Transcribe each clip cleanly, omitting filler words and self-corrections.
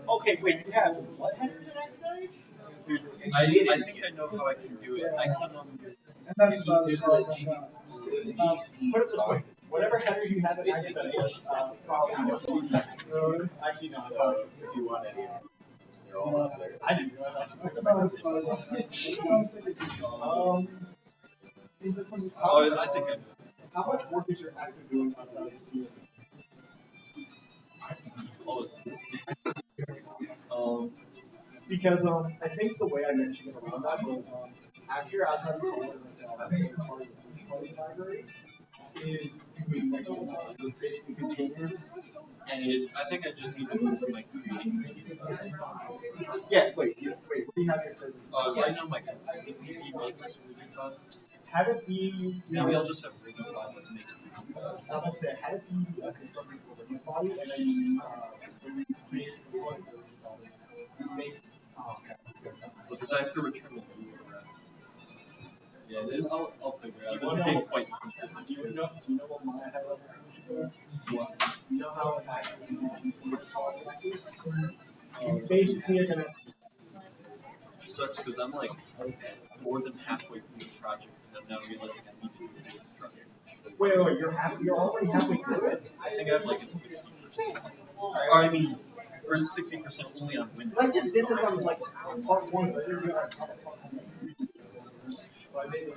Okay, wait, yeah. What header did I create? Dude, I think I know how I can do it. I can And that's about as far as I got. Put it this way. Whatever header you have in academics, probably no full text. Actually, no. so if you want any, they're all up there. I didn't realize That's about as far as Oh, I think I know. How much work is your actor doing outside of the field? Oh, it's this. Because I think the way I mentioned it around that was after outside of the library is doing like those basically containers. And I think I just need to move from like creating. Yeah, wait, what do you have your curve? Right now my he makes moving products. Have it be Maybe I'll just have moving products make. I will say have it be constructed for the body and then when you create the body, you make Because I have to return the moving around. Yeah, then I'll figure it out. This is getting quite specific. Do you know what my high level solution is? What? You know how an actor basically are gonna Sucks because I'm like more than halfway through the project and I'm now realizing I need to do this structure. wait, you're already halfway through it? I think I have like a 60%. Or I mean, or 60% only on Windows. I just did this on like part one, but I didn't do it on part one. So I made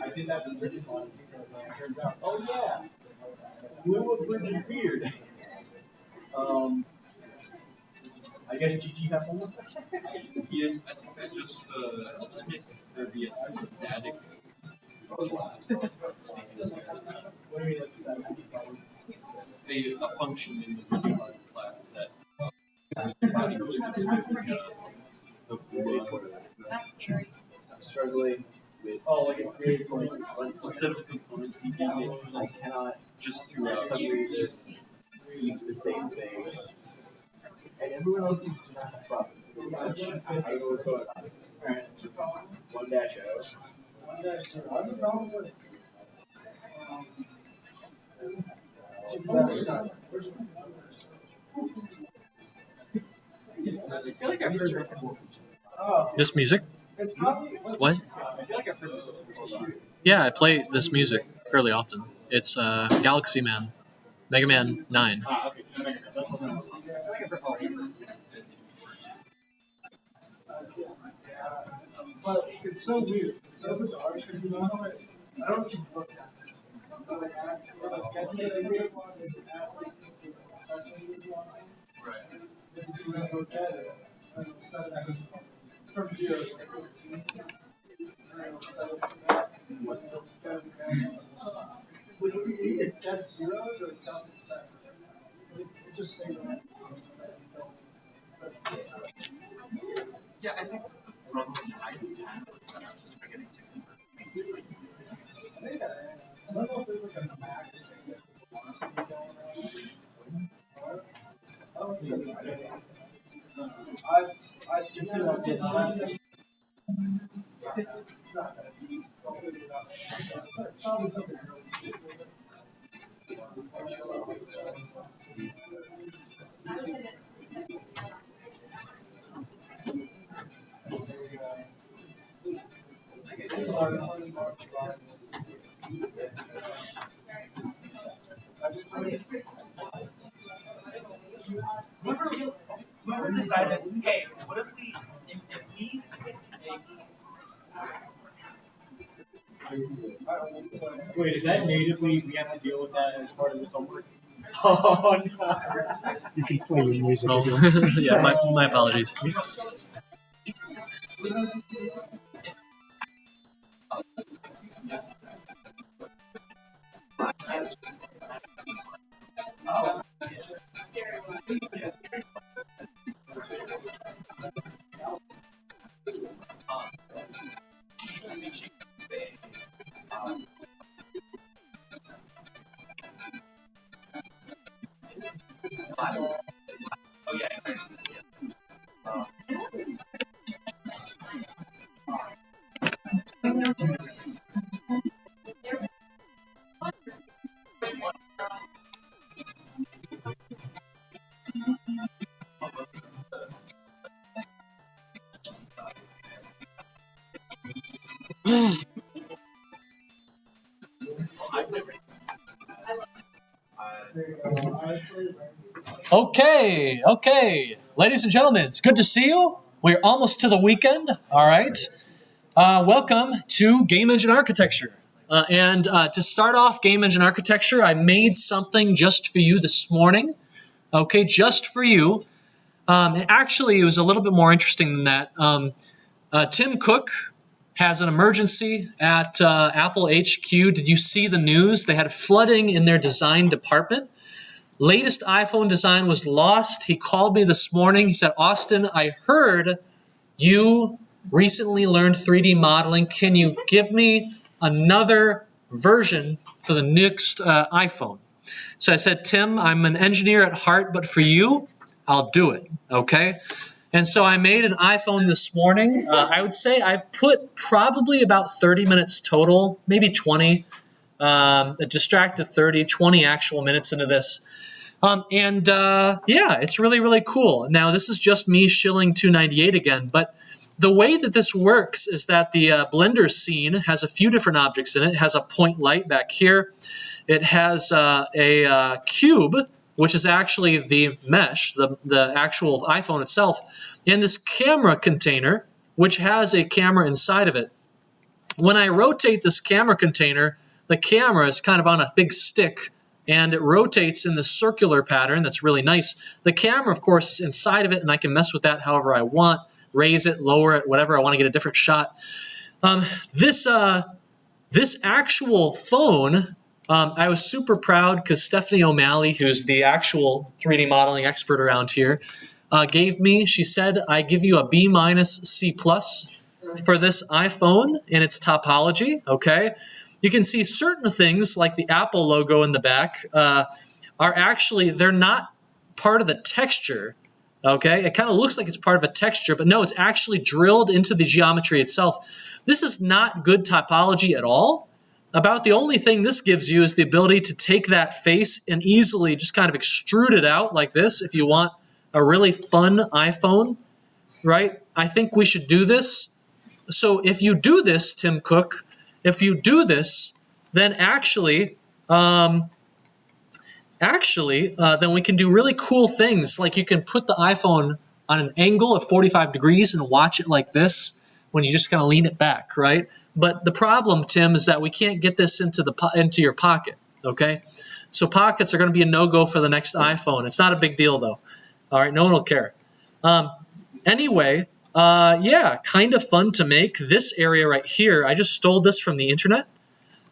I did that with Richard because it turns out, oh yeah, blue was pretty weird. I guess GG have one more. Yeah, I think I'll just make there be a static What do you mean like that? a function in the class that the That's scary. I'm struggling with like it creates like instead of component thinking, I cannot just through some reason use the same thing. And everyone else seems to not have problems. I don't know what's going on. Alright, 1-0. 1-0. I have a problem with I feel like I've heard that before. This music? It's probably What? I feel like I've heard this before. Yeah, I play this music fairly often. It's Galaxy Man, Mega Man 9. Okay. That's what I feel like I've heard all of it. but it's so weird. It's so bizarre because you know how I don't know if you've looked at it. But like ads, or like get the weird ones and ads like something weird ones. Right. Then you can look at it and set it from 0 to 15. And it'll set it from that. Would it set zeros or it doesn't set? It just stays on that. Yeah, I think the problem I have is that I'm just forgetting to convert. I don't know if there's like a max velocity going on. I skipped it on the lines. It's not gonna be probably something really stupid. Whoever decided, hey, what if we, if we Wait, is that natively we have to deal with that as part of this homework? Oh no. You can play your music. Oh, yeah, my apologies. Okay. Ladies and gentlemen, it's good to see you. We're almost to the weekend, all right? Welcome to Game Engine Architecture. And to start off Game Engine Architecture, I made something just for you this morning. Okay, just for you. Actually, it was a little bit more interesting than that. Tim Cook has an emergency at Apple HQ. Did you see the news? They had flooding in their design department. Latest iPhone design was lost. He called me this morning. He said, Austin, I heard you recently learned 3D modeling. Can you give me another version for the next iPhone? So I said, Tim, I'm an engineer at heart, but for you, I'll do it, okay? And so I made an iPhone this morning. I would say I've put probably about 30 minutes total, maybe 20, a distracted 30, 20 actual minutes into this. Yeah, it's really, really cool. Now, this is just me shilling 298 again, but the way that this works is that the Blender scene has a few different objects in it. It has a point light back here. It has a cube, which is actually the mesh, the actual iPhone itself, and this camera container, which has a camera inside of it. When I rotate this camera container, the camera is kind of on a big stick, and it rotates in the circular pattern. That's really nice. The camera, of course, is inside of it, and I can mess with that however I want, raise it, lower it, whatever. I want to get a different shot. This actual phone, I was super proud because Stephanie O'Malley, who's the actual 3D modeling expert around here, gave me, she said, I give you a B- C+ for this iPhone and its topology, okay? You can see certain things like the Apple logo in the back are actually, they're not part of the texture, okay? It kind of looks like it's part of a texture, but no, it's actually drilled into the geometry itself. This is not good topology at all. About the only thing this gives you is the ability to take that face and easily just kind of extrude it out like this if you want a really fun iPhone, right? I think we should do this. So if you do this, Tim Cook, if you do this, then actually, then we can do really cool things. Like you can put the iPhone on an angle of 45 degrees and watch it like this when you just kind of lean it back, right? But the problem, Tim, is that we can't get this into your pocket, okay? So pockets are going to be a no-go for the next iPhone. It's not a big deal, though. All right, no one will care. Anyway, yeah, kind of fun to make. This area right here, I just stole this from the internet,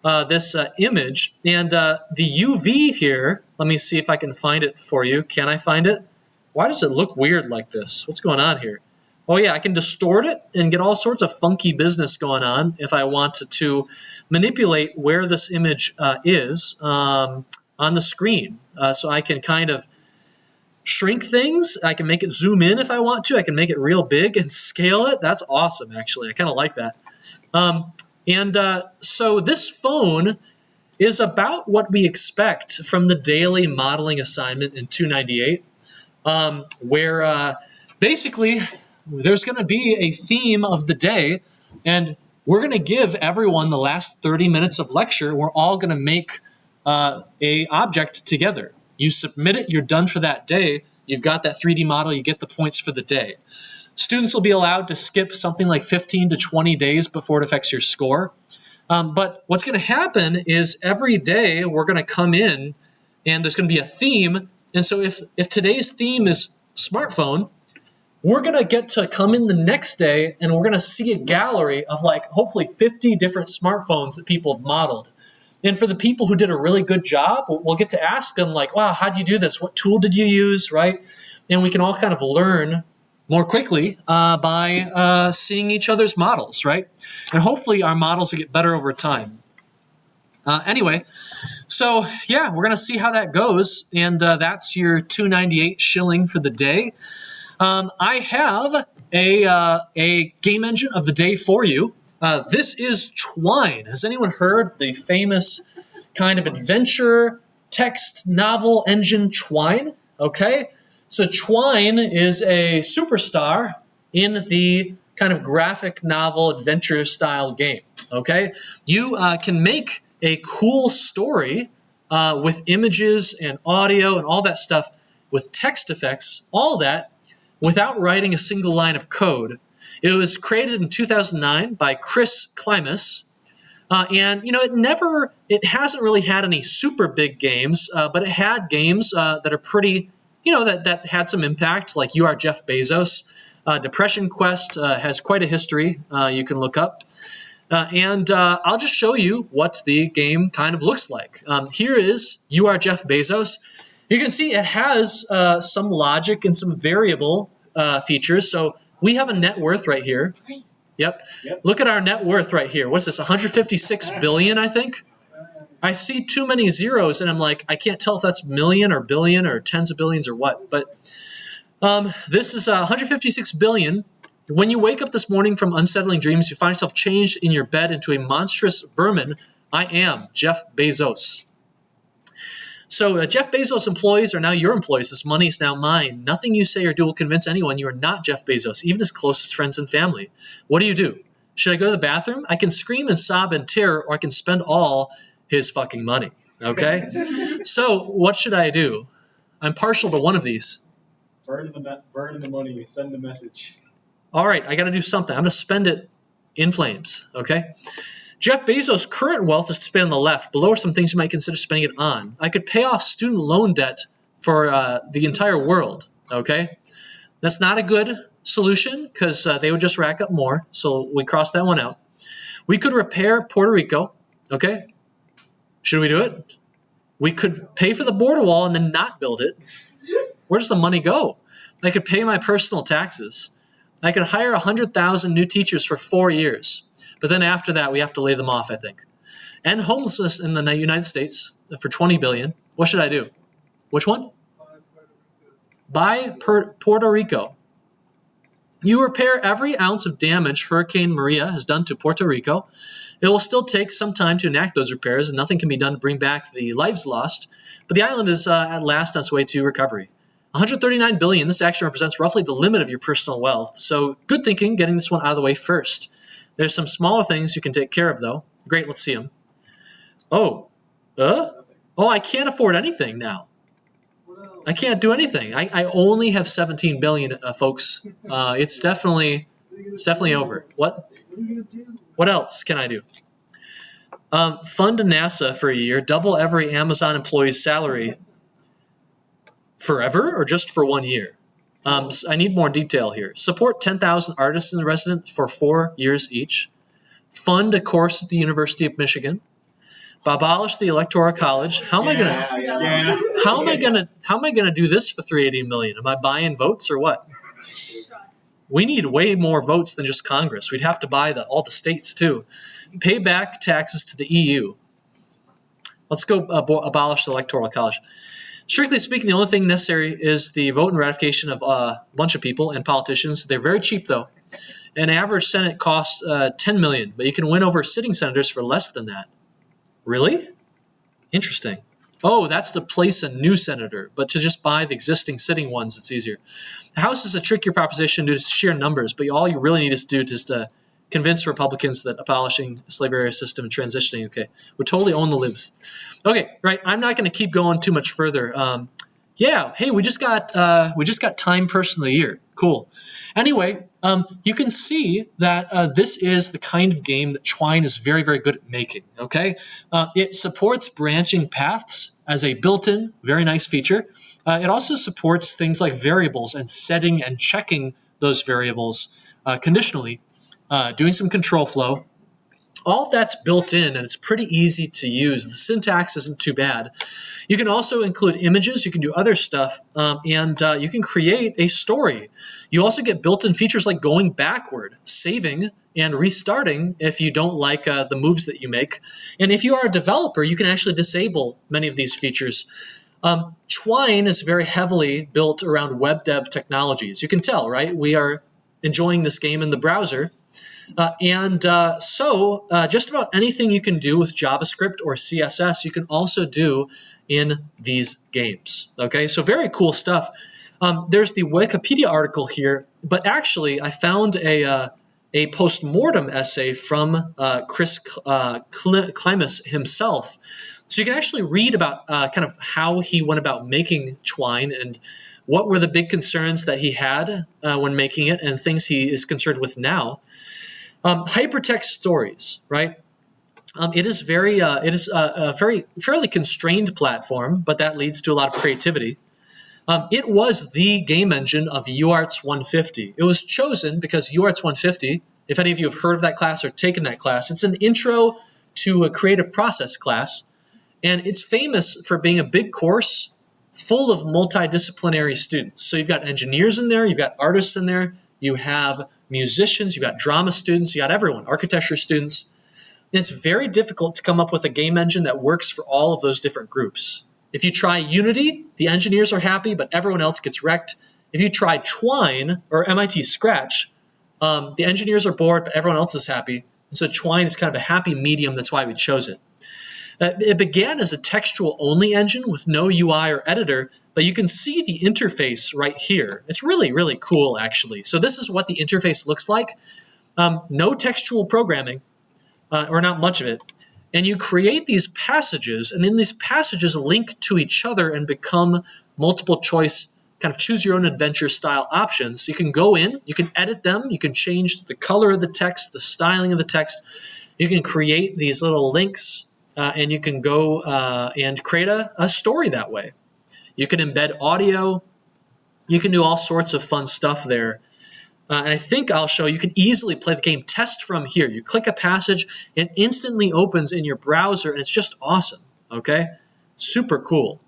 this image. And the UV here, let me see if I can find it for you. Can I find it? Why does it look weird like this? What's going on here? Oh, yeah, I can distort it and get all sorts of funky business going on if I wanted to manipulate where this image is on the screen. So I can kind of shrink things. I can make it zoom in if I want to. I can make it real big and scale it. That's awesome, actually. I kind of like that. So this phone is about what we expect from the daily modeling assignment in 298, where basically there's going to be a theme of the day, and we're going to give everyone the last 30 minutes of lecture. We're all going to make a object together. You submit it, you're done for that day. You've got that 3D model, you get the points for the day. Students will be allowed to skip something like 15 to 20 days before it affects your score. But what's going to happen is every day we're going to come in and there's going to be a theme. And so if today's theme is smartphone, we're going to get to come in the next day and we're going to see a gallery of like hopefully 50 different smartphones that people have modeled. And for the people who did a really good job, we'll get to ask them like, wow, how did you do this? What tool did you use, right? And we can all kind of learn more quickly by seeing each other's models, right? And hopefully our models will get better over time. Anyway, so yeah, we're going to see how that goes. And that's your 298 shilling for the day. I have a game engine of the day for you. This is Twine. Has anyone heard the famous kind of adventure text novel engine Twine? Okay, so Twine is a superstar in the kind of graphic novel adventure style game. Okay, you can make a cool story with images and audio and all that stuff, with text effects, all that, without writing a single line of code. It was created in 2009 by Chris Klimas. And, it hasn't really had any super big games, but it had games that are pretty, that had some impact, like You Are Jeff Bezos. Depression Quest has quite a history you can look up. And I'll just show you what the game kind of looks like. Here is You Are Jeff Bezos. You can see it has some logic and some variable features. So we have a net worth right here. Yep. Look at our net worth right here. What's this, 156 billion, I think? I see too many zeros, and I'm like, I can't tell if that's million or billion or tens of billions or what. But this is 156 billion. When you wake up this morning from unsettling dreams, you find yourself changed in your bed into a monstrous vermin. I am Jeff Bezos. So Jeff Bezos' employees are now your employees. This money is now mine. Nothing you say or do will convince anyone you are not Jeff Bezos, even his closest friends and family. What do? Should I go to the bathroom? I can scream and sob in terror, or I can spend all his fucking money. Okay? So what should I do? I'm partial to one of these. Burn the money. Send the message. All right, I got to do something. I'm going to spend it in flames. Okay? Jeff Bezos' current wealth is spent on the left. Below are some things you might consider spending it on. I could pay off student loan debt for the entire world, okay? That's not a good solution because they would just rack up more, so we cross that one out. We could repair Puerto Rico, okay? Should we do it? We could pay for the border wall and then not build it. Where does the money go? I could pay my personal taxes. I could hire 100,000 new teachers for 4 years. But then after that, we have to lay them off, I think. End homelessness in the United States for $20 billion. What should I do? Which one? Buy Puerto Rico. You repair every ounce of damage Hurricane Maria has done to Puerto Rico. It will still take some time to enact those repairs, and nothing can be done to bring back the lives lost. But the island is at last on its way to recovery. $139 billion. This action represents roughly the limit of your personal wealth. So good thinking, getting this one out of the way first. There's some smaller things you can take care of, though. Great, let's see them. I can't afford anything now. I can't do anything. I only have 17 billion, folks. It's definitely over. What else can I do? Fund NASA for a year. Double every Amazon employee's salary. Forever or just for 1 year? I need more detail here. Support 10,000 artists in residence for 4 years each. Fund a course at the University of Michigan. Abolish the Electoral College. How am I gonna do this for $380 million? Am I buying votes or what? We need way more votes than just Congress. We'd have to buy all the states too. Pay back taxes to the EU. Let's go abolish the Electoral College. Strictly speaking, the only thing necessary is the vote and ratification of a bunch of people and politicians. They're very cheap, though. An average Senate costs $10 million, but you can win over sitting senators for less than that. Really? Interesting. Oh, that's to place a new senator, but to just buy the existing sitting ones, it's easier. The House is a trickier proposition due to sheer numbers, but all you really need is to do is to convince Republicans that abolishing the slavery system and transitioning, okay, would totally own the libs. Okay, right. I'm not going to keep going too much further. Hey, we just got Time Person of the Year. Cool. Anyway, you can see that this is the kind of game that Twine is very, very good at making. Okay, it supports branching paths as a built-in, very nice feature. It also supports things like variables and setting and checking those variables conditionally, doing some control flow. All of that's built in, and it's pretty easy to use. The syntax isn't too bad. You can also include images. You can do other stuff, and you can create a story. You also get built-in features like going backward, saving, and restarting if you don't like the moves that you make. And if you are a developer, you can actually disable many of these features. Twine is very heavily built around web dev technologies. You can tell, right? We are enjoying this game in the browser. So just about anything you can do with JavaScript or CSS, you can also do in these games. Okay, so very cool stuff. There's the Wikipedia article here, but actually I found a post-mortem essay from Chris Klimas himself. So you can actually read about kind of how he went about making Twine and what were the big concerns that he had when making it and things he is concerned with now. Hypertext stories, right? It is a very fairly constrained platform, but that leads to a lot of creativity. It was the game engine of UArts 150. It was chosen because UArts 150, if any of you have heard of that class or taken that class, it's an intro to a creative process class, and it's famous for being a big course full of multidisciplinary students. So you've got engineers in there, you've got artists in there, you have musicians, you've got drama students, you got everyone, architecture students. And it's very difficult to come up with a game engine that works for all of those different groups. If you try Unity, the engineers are happy, but everyone else gets wrecked. If you try Twine or MIT Scratch, the engineers are bored, but everyone else is happy. And so Twine is kind of a happy medium. That's why we chose it. It began as a textual-only engine with no UI or editor, but you can see the interface right here. It's really, really cool, actually. So this is what the interface looks like. No textual programming, or not much of it. And you create these passages, and then these passages link to each other and become multiple choice, kind of choose your own adventure style options. You can go in, you can edit them, you can change the color of the text, the styling of the text. You can create these little links, and you can go and create a story that way. You can embed audio. You can do all sorts of fun stuff there. And I think I'll show you can easily play the game test from here. You click a passage, it instantly opens in your browser, and it's just awesome, okay? Super cool.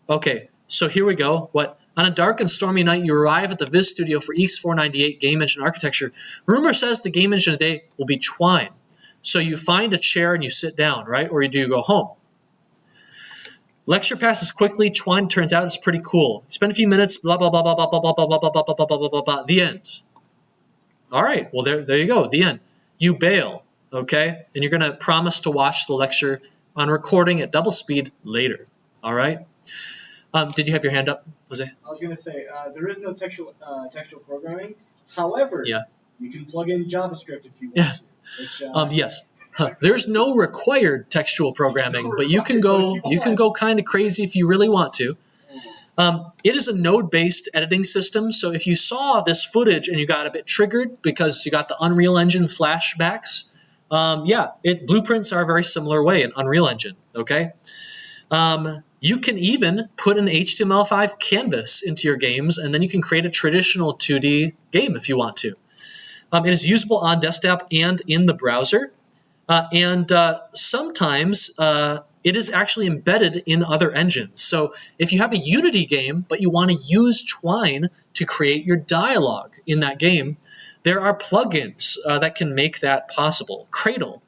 Okay, so here we go. On a dark and stormy night, you arrive at the Viz Studio for EECS 498 Game Engine Architecture. Rumor says the game engine today will be Twine. So you find a chair and you sit down, right? Or do you go home? Lecture passes quickly. Twine turns out it's pretty cool. Spend a few minutes, blah, blah, blah, blah, blah, blah, blah, blah, blah, blah, blah, blah, blah, blah, blah, the end. All right, well, there you go, the end. You bail, okay? And you're going to promise to watch the lecture on recording at double speed later, all right? Did you have your hand up, Jose? I was going to say, there is no textual programming. However, you can plug in JavaScript if you want to. Which, yes. There's no required textual programming, but you can go kind of crazy if you really want to. It is a node-based editing system, so if you saw this footage and you got a bit triggered because you got the Unreal Engine flashbacks, blueprints are a very similar way in Unreal Engine, okay? You can even put an HTML5 canvas into your games, and then you can create a traditional 2D game if you want to. It is usable on desktop and in the browser. Sometimes it is actually embedded in other engines. So if you have a Unity game, but you want to use Twine to create your dialogue in that game, there are plugins that can make that possible. Cradle,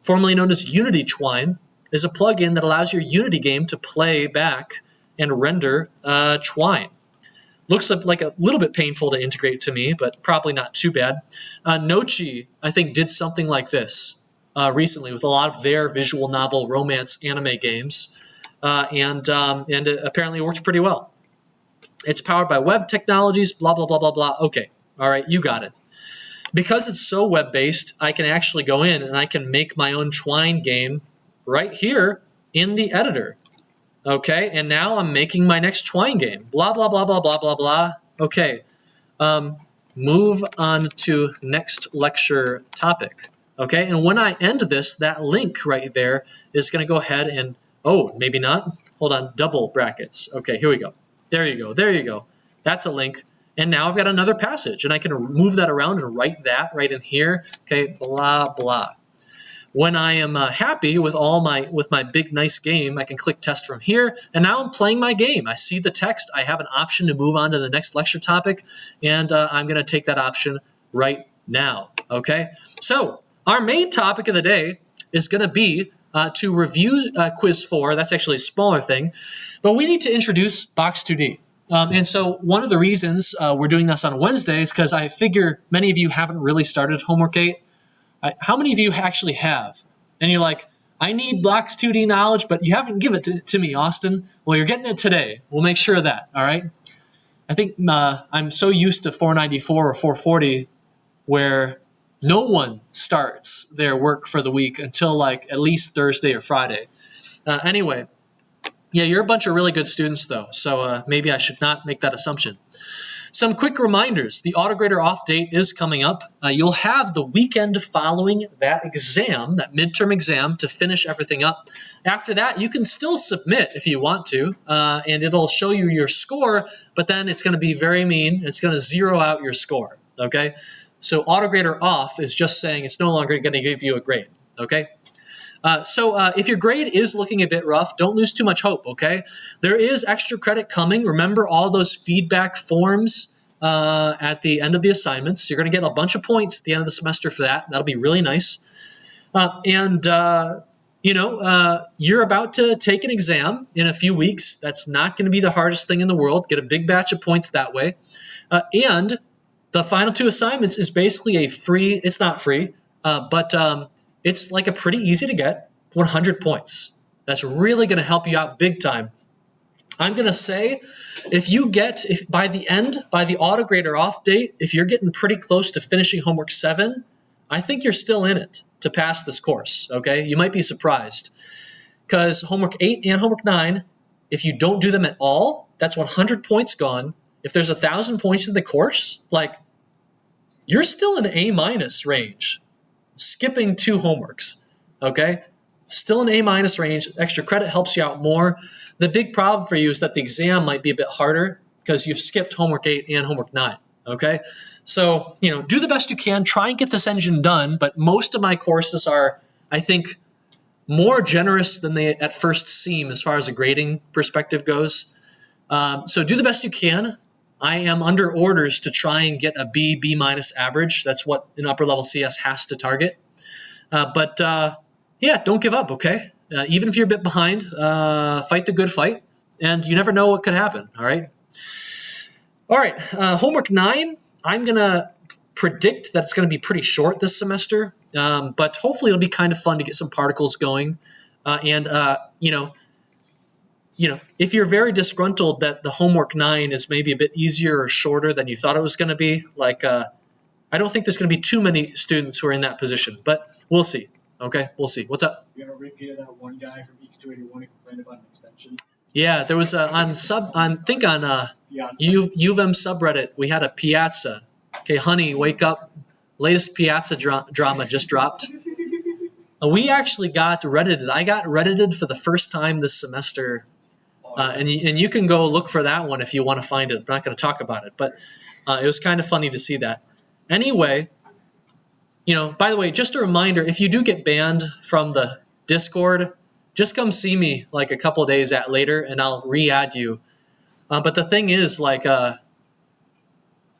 formerly known as Unity Twine, is a plugin that allows your Unity game to play back and render Twine. Looks like a little bit painful to integrate to me, but probably not too bad. Nochi, I think, did something like this recently with a lot of their visual novel romance anime games, and it apparently worked pretty well. It's powered by web technologies, blah, blah, blah, blah, blah. Okay, all right, you got it. Because it's so web-based, I can actually go in and I can make my own Twine game right here in the editor. Okay, and now I'm making my next Twine game. Blah, blah, blah, blah, blah, blah, blah. Okay, move on to next lecture topic. Okay, and when I end this, that link right there is going to go ahead and, oh, maybe not. Hold on, double brackets. Okay, here we go. There you go, there you go. That's a link. And now I've got another passage, and I can move that around and write that right in here. Okay, blah, blah. When I am happy with my big, nice game, I can click test from here, and now I'm playing my game. I see the text. I have an option to move on to the next lecture topic, and I'm going to take that option right now, okay? So our main topic of the day is going to be to review Quiz 4. That's actually a smaller thing, but we need to introduce Box 2D. And so one of the reasons we're doing this on Wednesday is because I figure many of you haven't really started Homework 8. How many of you actually have? And you're like, I need Box 2D knowledge, but you haven't given it to me, Austin. Well, you're getting it today. We'll make sure of that, all right? I think I'm so used to 494 or 440 where no one starts their work for the week until like at least Thursday or Friday. Anyway, yeah, you're a bunch of really good students, though, so maybe I should not make that assumption. Some quick reminders. The autograder off date is coming up. You'll have the weekend following that exam, that midterm exam, to finish everything up. After that, you can still submit if you want to, and it'll show you your score, but then it's going to be very mean. It's going to zero out your score, okay? So autograder off is just saying it's no longer going to give you a grade, okay? So if your grade is looking a bit rough, don't lose too much hope, okay? There is extra credit coming. Remember all those feedback forms at the end of the assignments. You're going to get a bunch of points at the end of the semester for that. That'll be really nice. You're about to take an exam in a few weeks. That's not going to be the hardest thing in the world. Get a big batch of points that way. And the final 2 assignments is basically a free, it's not free, but it's like a pretty easy to get 100 points. That's really going to help you out big time. I'm going to say if by the autograder off date, if you're getting pretty close to finishing homework 7, I think you're still in it to pass this course, okay? You might be surprised because homework 8 and homework 9, if you don't do them at all, that's 100 points gone. If there's 1,000 points in the course, you're still in A- range. Skipping 2 homeworks, okay? Still in A- range. Extra credit helps you out more. The big problem for you is that the exam might be a bit harder because you've skipped homework 8 and homework 9, okay? So, do the best you can. Try and get this engine done, but most of my courses are, I think, more generous than they at first seem as far as a grading perspective goes. So do the best you can. I am under orders to try and get a B average. That's what an upper level CS has to target. But don't give up, okay? Even if you're a bit behind, fight the good fight, and you never know what could happen, all right? All right, homework 9, I'm going to predict that it's going to be pretty short this semester, but hopefully it'll be kind of fun to get some particles going. If you're very disgruntled that the homework 9 is maybe a bit easier or shorter than you thought it was going to be, I don't think there's going to be too many students who are in that position, but we'll see. Okay, we'll see. What's up? You ever repeated that one guy from EECS 281 who complained about an extension? Yeah, there was on U of M subreddit, we had a Piazza. Okay, honey, wake up. Latest Piazza drama just dropped. We actually got Reddited. I got Reddited for the first time this semester. And you can go look for that one if you want to find it. I'm not going to talk about it, but it was kind of funny to see that. Anyway, by the way, just a reminder, if you do get banned from the Discord, just come see me a couple of days later and I'll re-add you. But the thing is, I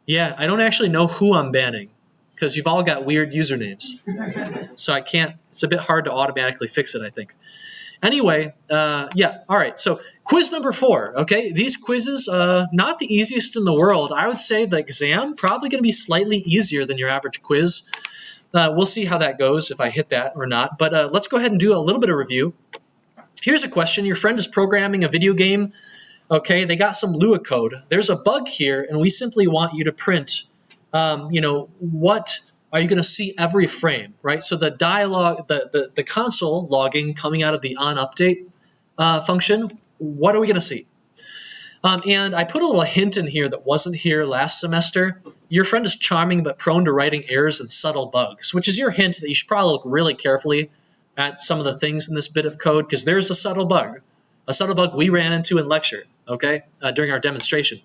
don't actually know who I'm banning because you've all got weird usernames. So I can't, it's a bit hard to automatically fix it, I think. Anyway, all right. So quiz number 4, okay? These quizzes, not the easiest in the world. I would say the exam probably going to be slightly easier than your average quiz. We'll see how that goes, if I hit that or not. But let's go ahead and do a little bit of review. Here's a question. Your friend is programming a video game. Okay, they got some Lua code. There's a bug here, and we simply want you to print, what are you going to see every frame, right? So the dialogue, the console logging coming out of the onUpdate function, what are we going to see? And I put a little hint in here that wasn't here last semester. Your friend is charming but prone to writing errors and subtle bugs, which is your hint that you should probably look really carefully at some of the things in this bit of code because there's a subtle bug we ran into in lecture, okay, during our demonstration.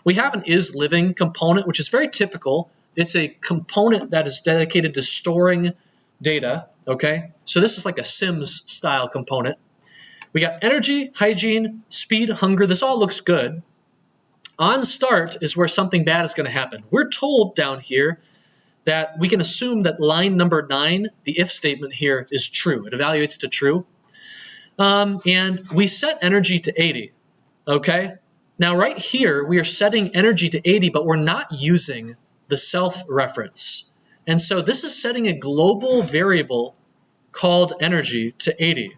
We have an isLiving component, which is very typical. It's a component that is dedicated to storing data, okay? So this is like a Sims-style component. We got energy, hygiene, speed, hunger. This all looks good. On start is where something bad is going to happen. We're told down here that we can assume that line number 9, the if statement here, is true. It evaluates to true. And we set energy to 80, okay? Now right here, we are setting energy to 80, but we're not using the self-reference. And so this is setting a global variable called energy to 80,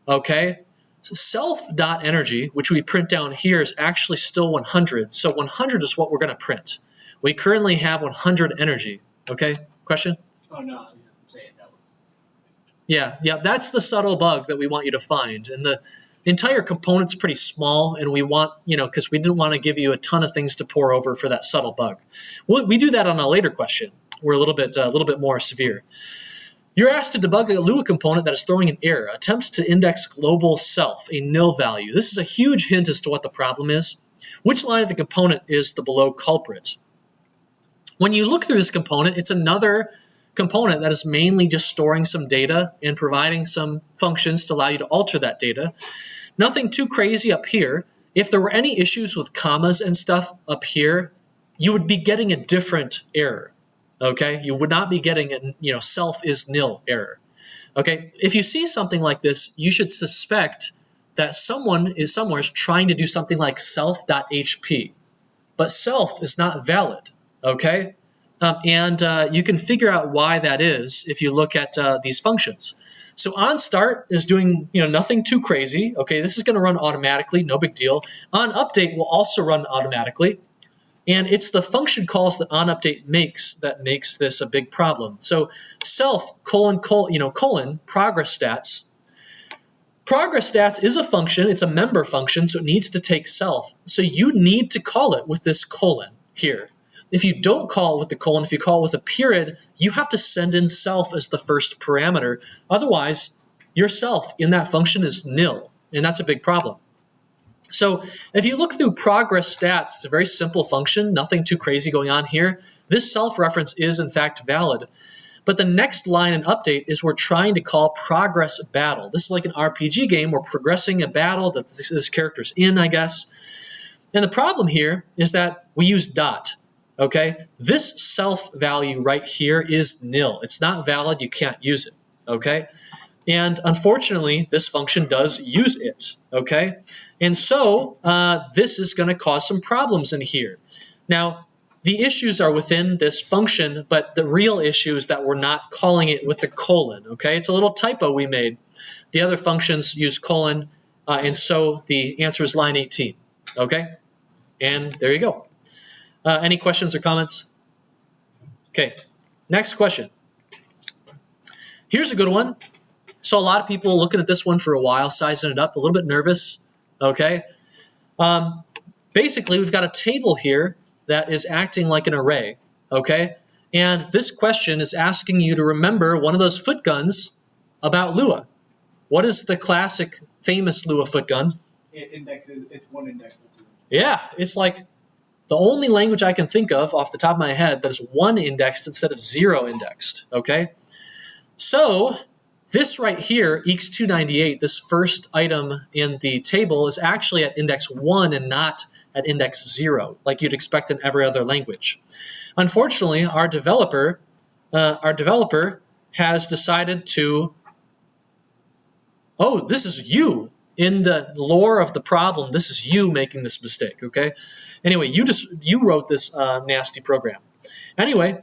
okay? So self.energy, which we print down here, is actually still 100. So 100 is what we're going to print. We currently have 100 energy, okay? Question? Oh, no, I'm saying no. Yeah, that's the subtle bug that we want you to find. And the entire component's pretty small, and we want, because we didn't want to give you a ton of things to pour over for that subtle bug. We do that on a later question. We're a little bit more severe. You're asked to debug a Lua component that is throwing an error. Attempt to index global self, a nil value. This is a huge hint as to what the problem is. Which line of the component is the below culprit? When you look through this component, it's another component that is mainly just storing some data and providing some functions to allow you to alter that data. Nothing too crazy up here. If there were any issues with commas and stuff up here, you would be getting a different error. Okay, you would not be getting a self is nil error. Okay, if you see something like this, you should suspect that someone is somewhere trying to do something like self.hp, but self is not valid. Okay, and you can figure out why that is if you look at these functions. So onStart is doing nothing too crazy. Okay, this is going to run automatically, no big deal. OnUpdate will also run automatically. And it's the function calls that onUpdate makes that makes this a big problem. So self : progress stats. Progress stats is a function. It's a member function, so it needs to take self. So you need to call it with this colon here. If you don't call it with the colon, if you call it with a period, you have to send in self as the first parameter. Otherwise, your self in that function is nil, and that's a big problem. So if you look through progress stats, it's a very simple function, nothing too crazy going on here. This self-reference is in fact valid. But the next line in update is we're trying to call progress battle. This is like an RPG game. We're progressing a battle that this character's in, I guess. And the problem here is that we use dot, okay? This self value right here is nil. It's not valid. You can't use it, okay? And unfortunately, this function does use it, okay? And so this is going to cause some problems in here. Now, the issues are within this function, but the real issue is that we're not calling it with the colon, okay? It's a little typo we made. The other functions use colon, and so the answer is line 18, okay? And there you go. Any questions or comments? Okay, next question. Here's a good one. So a lot of people looking at this one for a while, sizing it up, a little bit nervous, okay? Basically, we've got a table here that is acting like an array, okay? And this question is asking you to remember one of those foot guns about Lua. What is the classic, famous Lua foot gun? It indexes, it's one index. Yeah, it's like the only language I can think of off the top of my head that is one indexed instead of zero indexed, okay? So this right here, EECS 298, this first item in the table is actually at index 1 and not at index 0, like you'd expect in every other language. Unfortunately, our developer has decided to, oh, this is you. In the lore of the problem, this is you making this mistake, okay? Anyway, you wrote this nasty program. Anyway,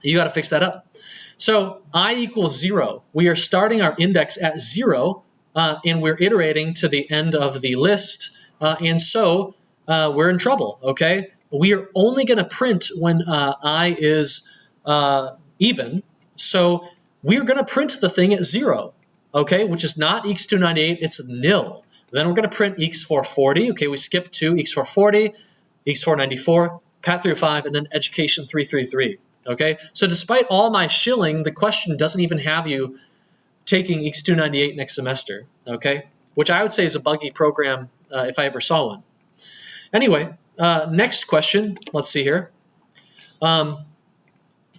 you got to fix that up. So I equals 0. We are starting our index at 0, and we're iterating to the end of the list, and so we're in trouble, okay? We are only going to print when I is even, so we're going to print the thing at 0, okay, which is not EECS 298, it's nil. Then we're going to print EECS 440, okay, we skip to EECS 440, EECS 494, Pat 305, and then Education 333. Okay, so despite all my shilling, the question doesn't even have you taking EECS 298 next semester, okay? Which I would say is a buggy program if I ever saw one. Anyway, next question, let's see here.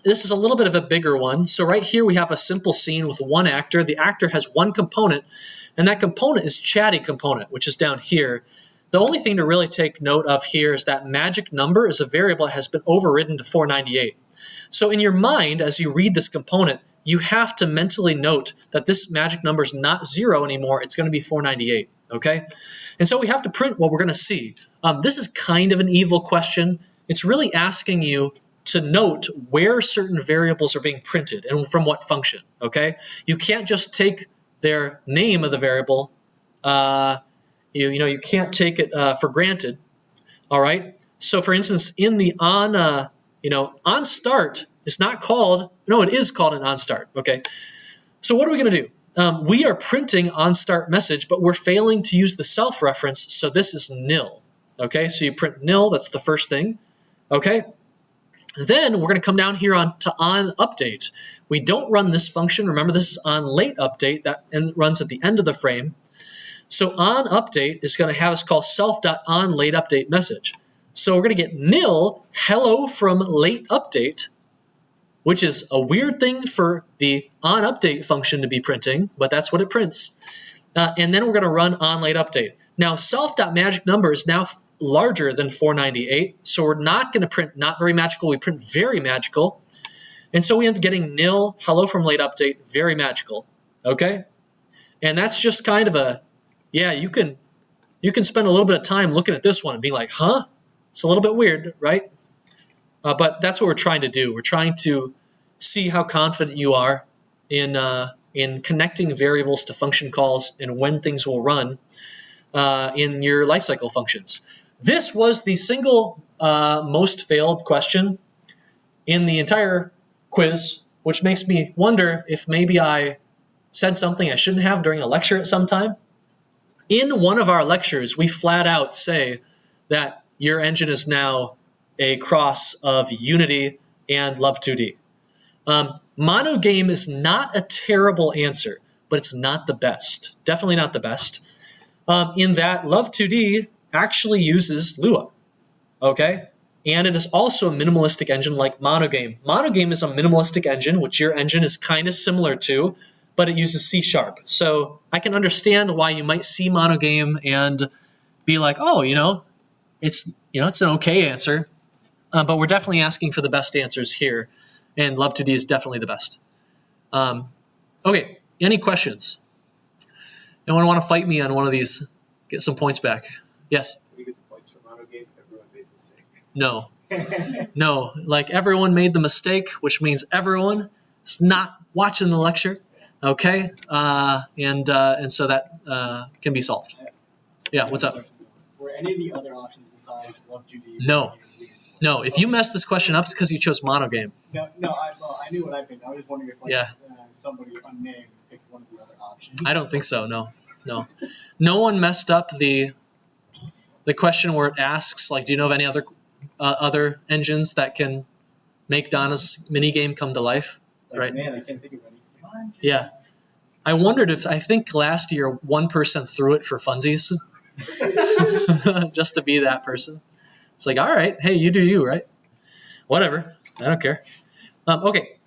This is a little bit of a bigger one. So right here we have a simple scene with one actor. The actor has one component, and that component is chatty component, which is down here. The only thing to really take note of here is that magic number is a variable that has been overridden to 498. So in your mind, as you read this component, you have to mentally note that this magic number is not 0 anymore. It's going to be 498, okay? And so we have to print what we're going to see. This is kind of an evil question. It's really asking you to note where certain variables are being printed and from what function, okay? You can't just take their name of the variable. You can't take it for granted, all right? So for instance, in the onStart is not called, no, it is called an onStart, okay? So what are we going to do? We are printing on start message, but we're failing to use the self reference, so this is nil. Okay, so you print nil, that's the first thing. Okay, then we're going to come down here to on update. We don't run this function. Remember, this is on late update that runs at the end of the frame. So on update is going to have us call self.on late update message. So we're going to get nil hello from late update, which is a weird thing for the on update function to be printing, but that's what it prints. And then we're going to run on late update. Now self.magic number is now larger than 498, so we're not going to print not very magical, we print very magical. And so we end up getting nil hello from late update, very magical. Okay? And that's just kind of a, yeah, you can spend a little bit of time looking at this one and being like, huh? It's a little bit weird, right? But that's what we're trying to do. We're trying to see how confident you are in connecting variables to function calls and when things will run in your lifecycle functions. This was the single most failed question in the entire quiz, which makes me wonder if maybe I said something I shouldn't have during a lecture at some time. In one of our lectures, we flat out say that your engine is now a cross of Unity and Love2D. Monogame is not a terrible answer, but it's not the best. Definitely not the best. In that Love2D actually uses Lua, okay? And it is also a minimalistic engine like Monogame. Monogame is a minimalistic engine, which your engine is kind of similar to, but it uses C#. So I can understand why you might see Monogame and be like, oh, it's an okay answer, but we're definitely asking for the best answers here, and Love2D is definitely the best. Okay, any questions? Anyone want to fight me on one of these? Get some points back. Yes? We get the points for Monogame, everyone made a mistake. No. No, like everyone made the mistake, which means everyone is not watching the lecture, okay? And so that can be solved. Yeah, what's up? Were any of the other options besides Love2D? No. No, if you messed this question up, it's because you chose Monogame. No, I knew what I picked. I was just wondering if somebody unnamed picked one of the other options. I don't think so, no. No one messed up the question where it asks, like, do you know of any other engines that can make Donna's minigame come to life? Right? Man, I can't think of any. Yeah. I think last year one person threw it for funsies. Just to be that person. It's like, all right, hey, you do you, right? Whatever. I don't care. Okay.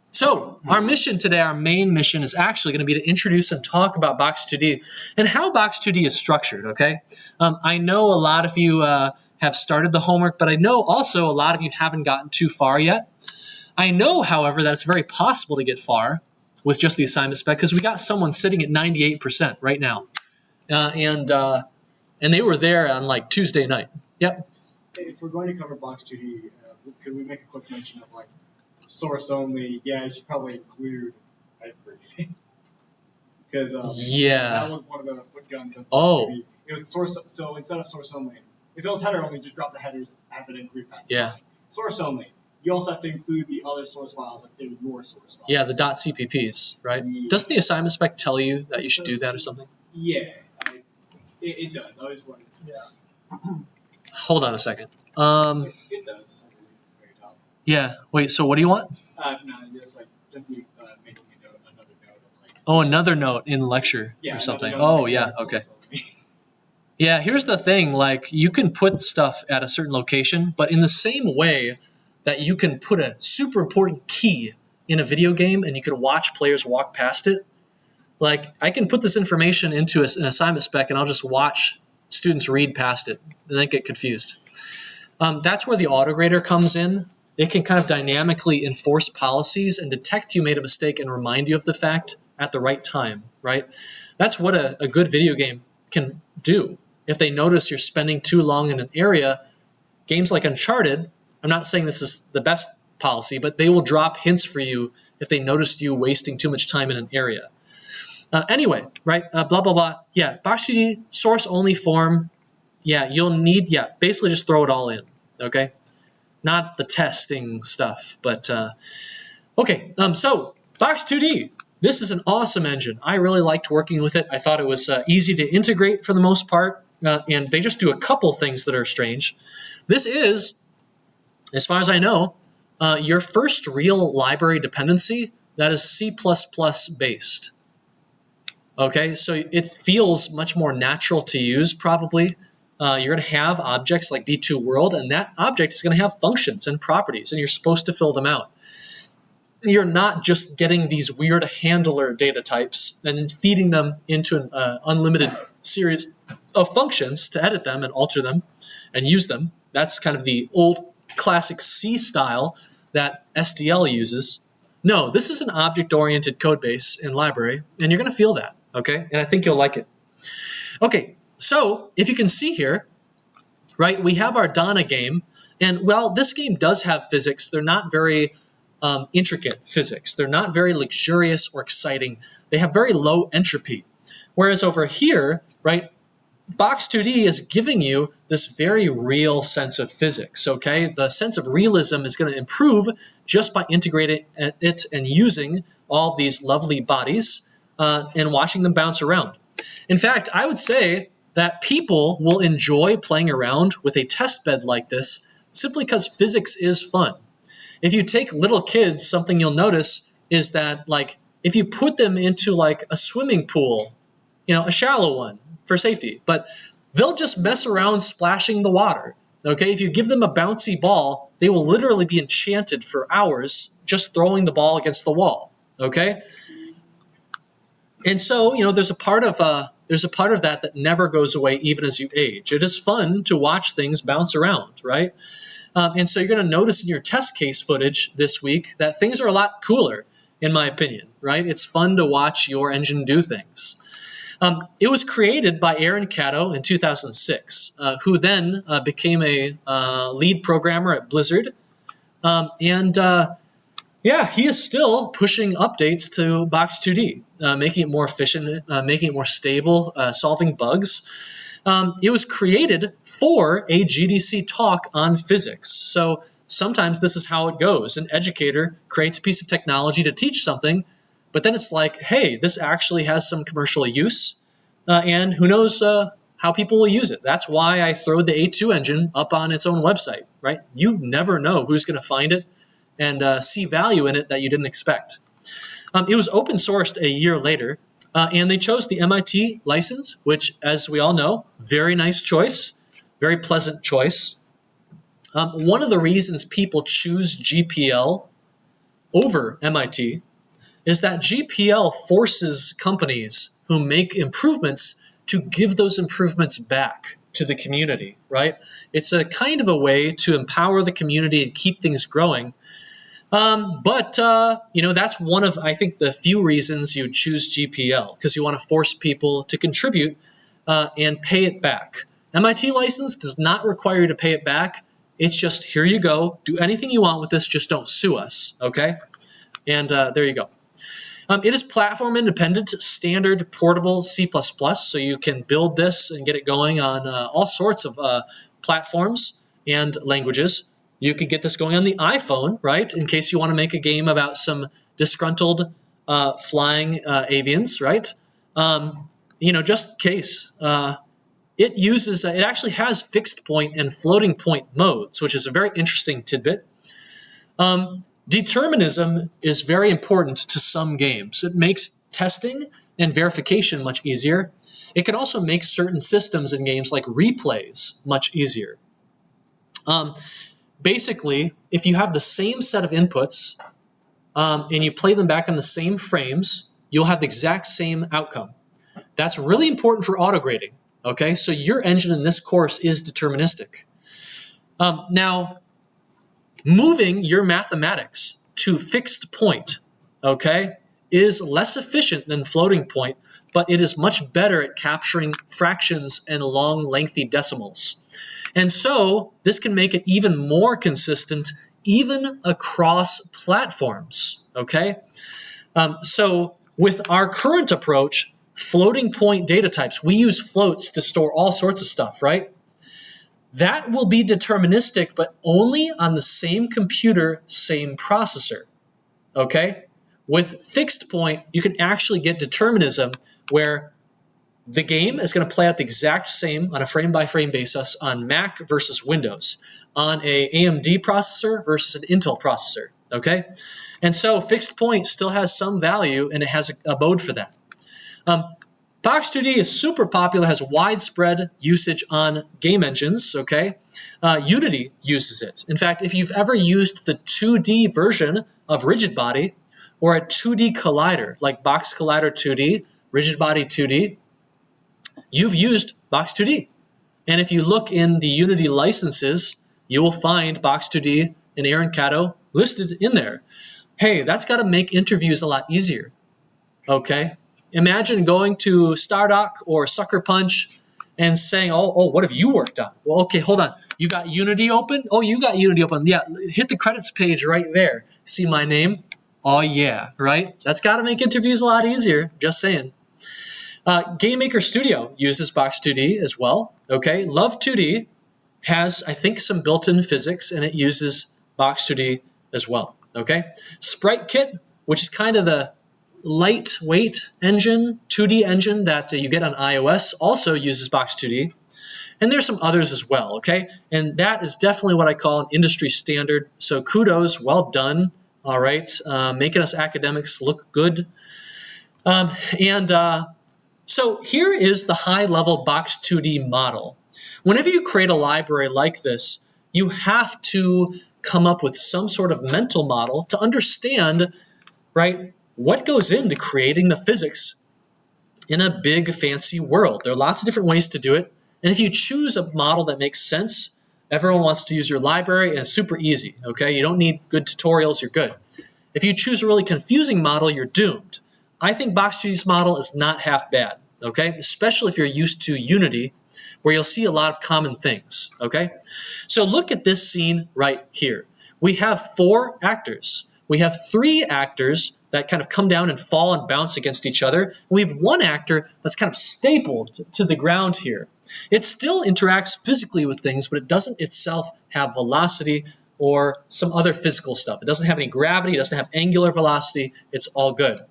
So our mission today, our main mission is actually going to be to introduce and talk about Box2D and how Box2D is structured, okay? I know a lot of you have started the homework, but I know also a lot of you haven't gotten too far yet. I know, however, that it's very possible to get far with just the assignment spec because we got someone sitting at 98% right now. And they were there on like Tuesday night. Yep. If we're going to cover Box2D, could we make a quick mention of like source only? Yeah, you should probably include everything. Because that was one of the foot guns of Box2D. It was source. So instead of source only, if it was header only, just drop the headers, have it include package. Yeah. Source only. You also have to include the other source files, like they're your source files. Yeah, the .cpp's, right? Yeah. Doesn't the assignment spec tell you that you should do that or something? Yeah, it does. I just wanted to say Hold on a second. It does. Very top. Yeah. Wait. So what do you want? No, just making another note of like. Oh, another note in lecture or something. Oh, yeah. Okay. Yeah. Here's the thing. Like, you can put stuff at a certain location, but in the same way that you can put a super important key in a video game and you can watch players walk past it. Like, I can put this information into an assignment spec and I'll just watch students read past it and then get confused. That's where the autograder comes in. It can kind of dynamically enforce policies and detect you made a mistake and remind you of the fact at the right time, right? That's what a good video game can do. If they notice you're spending too long in an area, games like Uncharted, I'm not saying this is the best policy, but they will drop hints for you if they noticed you wasting too much time in an area. Anyway, right, blah, blah, blah. Yeah, Box2D, source-only form. Yeah, you'll need, basically just throw it all in, okay? Not the testing stuff, but, okay. So, Box2D. this is an awesome engine. I really liked working with it. I thought it was easy to integrate for the most part, and they just do a couple things that are strange. This is, as far as I know, your first real library dependency that is C++ based. Okay, so it feels much more natural to use probably. You're going to have objects like B2 World, and that object is going to have functions and properties, and you're supposed to fill them out. You're not just getting these weird handler data types and then feeding them into an unlimited series of functions to edit them and alter them and use them. That's kind of the old classic C style that SDL uses. No, this is an object-oriented code base in library, and you're going to feel that, okay? And I think you'll like it. Okay, so if you can see here, right, we have our Donna game, and well, this game does have physics. They're not very intricate physics. They're not very luxurious or exciting. They have very low entropy. Whereas over here, right, Box2D is giving you this very real sense of physics, okay? The sense of realism is going to improve just by integrating it and using all these lovely bodies and watching them bounce around. In fact, I would say that people will enjoy playing around with a test bed like this simply because physics is fun. If you take little kids, something you'll notice is that, like, if you put them into like a swimming pool, you know, a shallow one for safety, but they'll just mess around splashing the water. Okay, if you give them a bouncy ball, they will literally be enchanted for hours just throwing the ball against the wall. Okay, and so you know there's a part of that never goes away even as you age. It is fun to watch things bounce around, right? And so you're going to notice in your test case footage this week that things are a lot cooler, in my opinion, right? It's fun to watch your engine do things. It was created by Aaron Caddo in 2006, who then became a lead programmer at Blizzard. Yeah, he is still pushing updates to Box2D, making it more efficient, making it more stable, solving bugs. It was created for a GDC talk on physics. So sometimes this is how it goes. An educator creates a piece of technology to teach something, but then it's like, hey, this actually has some commercial use, and who knows how people will use it. That's why I throw the A2 engine up on its own website, right? You never know who's going to find it and see value in it that you didn't expect. It was open sourced a year later, and they chose the MIT license, which, as we all know, very nice choice, very pleasant choice. One of the reasons people choose GPL over MIT is that GPL forces companies who make improvements to give those improvements back to the community, right? It's a kind of a way to empower the community and keep things growing. But that's one of, I think, the few reasons you choose GPL, because you want to force people to contribute and pay it back. MIT license does not require you to pay it back. It's just, here you go. Do anything you want with this. Just don't sue us, okay? And there you go. It is platform independent, standard, portable C++, so you can build this and get it going on all sorts of platforms and languages. You could get this going on the iPhone, right, in case you want to make a game about some disgruntled flying avians, right? Just in case. It actually has fixed point and floating point modes, which is a very interesting tidbit. Determinism is very important to some games. It makes testing and verification much easier. It can also make certain systems in games like replays much easier. Basically, if you have the same set of inputs and you play them back on the same frames, you'll have the exact same outcome. That's really important for auto-grading, okay? So your engine in this course is deterministic. Now, moving your mathematics to fixed point, okay, is less efficient than floating point, but it is much better at capturing fractions and long, lengthy decimals. And so this can make it even more consistent, even across platforms, okay? So with our current approach, floating point data types, we use floats to store all sorts of stuff, right? That will be deterministic, but only on the same computer, same processor, okay? With fixed point, you can actually get determinism where the game is going to play out the exact same on a frame-by-frame basis on Mac versus Windows, on a AMD processor versus an Intel processor, okay? And so fixed point still has some value, and it has a mode for that. Box2D is super popular, has widespread usage on game engines, okay? Unity uses it. In fact, if you've ever used the 2D version of Rigid Body or a 2D collider, like Box Collider 2D, Rigid Body 2D, you've used Box2D. And if you look in the Unity licenses, you will find Box2D and Aaron Caddo listed in there. Hey, that's got to make interviews a lot easier, okay? Imagine going to Stardock or Sucker Punch and saying, oh, what have you worked on? Well, okay, hold on. You got Unity open? Oh, you got Unity open. Yeah, hit the credits page right there. See my name? Oh, yeah, right? That's got to make interviews a lot easier, just saying. Game Maker Studio uses Box2D as well, okay? Love 2D has, I think, some built-in physics, and it uses Box2D as well, okay? Sprite Kit, which is kind of the lightweight engine, 2D engine that you get on iOS, also uses Box2D. And there's some others as well, okay? And that is definitely what I call an industry standard. So kudos, well done, all right? Making us academics look good. So here is the high-level Box2D model. Whenever you create a library like this, you have to come up with some sort of mental model to understand, right, what goes into creating the physics in a big, fancy world. There are lots of different ways to do it. And if you choose a model that makes sense, everyone wants to use your library, and it's super easy, okay? You don't need good tutorials, you're good. If you choose a really confusing model, you're doomed. I think Box2D's model is not half bad, okay? Especially if you're used to Unity, where you'll see a lot of common things, okay? So look at this scene right here. We have 4 actors. We have 3 actors that kind of come down and fall and bounce against each other. And we have 1 actor that's kind of stapled to the ground here. It still interacts physically with things, but it doesn't itself have velocity or some other physical stuff. It doesn't have any gravity. It doesn't have angular velocity. It's all good.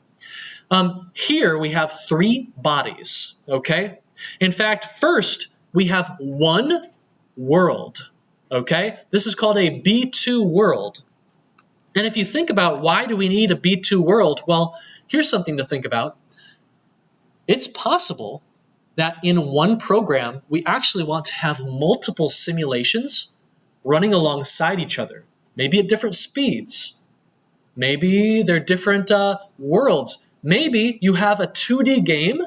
Here we have 3 bodies, okay? In fact, first we have 1 world, okay? This is called a B2 world. And if you think about why do we need a B2 world, well, here's something to think about. It's possible that in one program, we actually want to have multiple simulations running alongside each other, maybe at different speeds. Maybe they're different worlds. Maybe you have a 2D game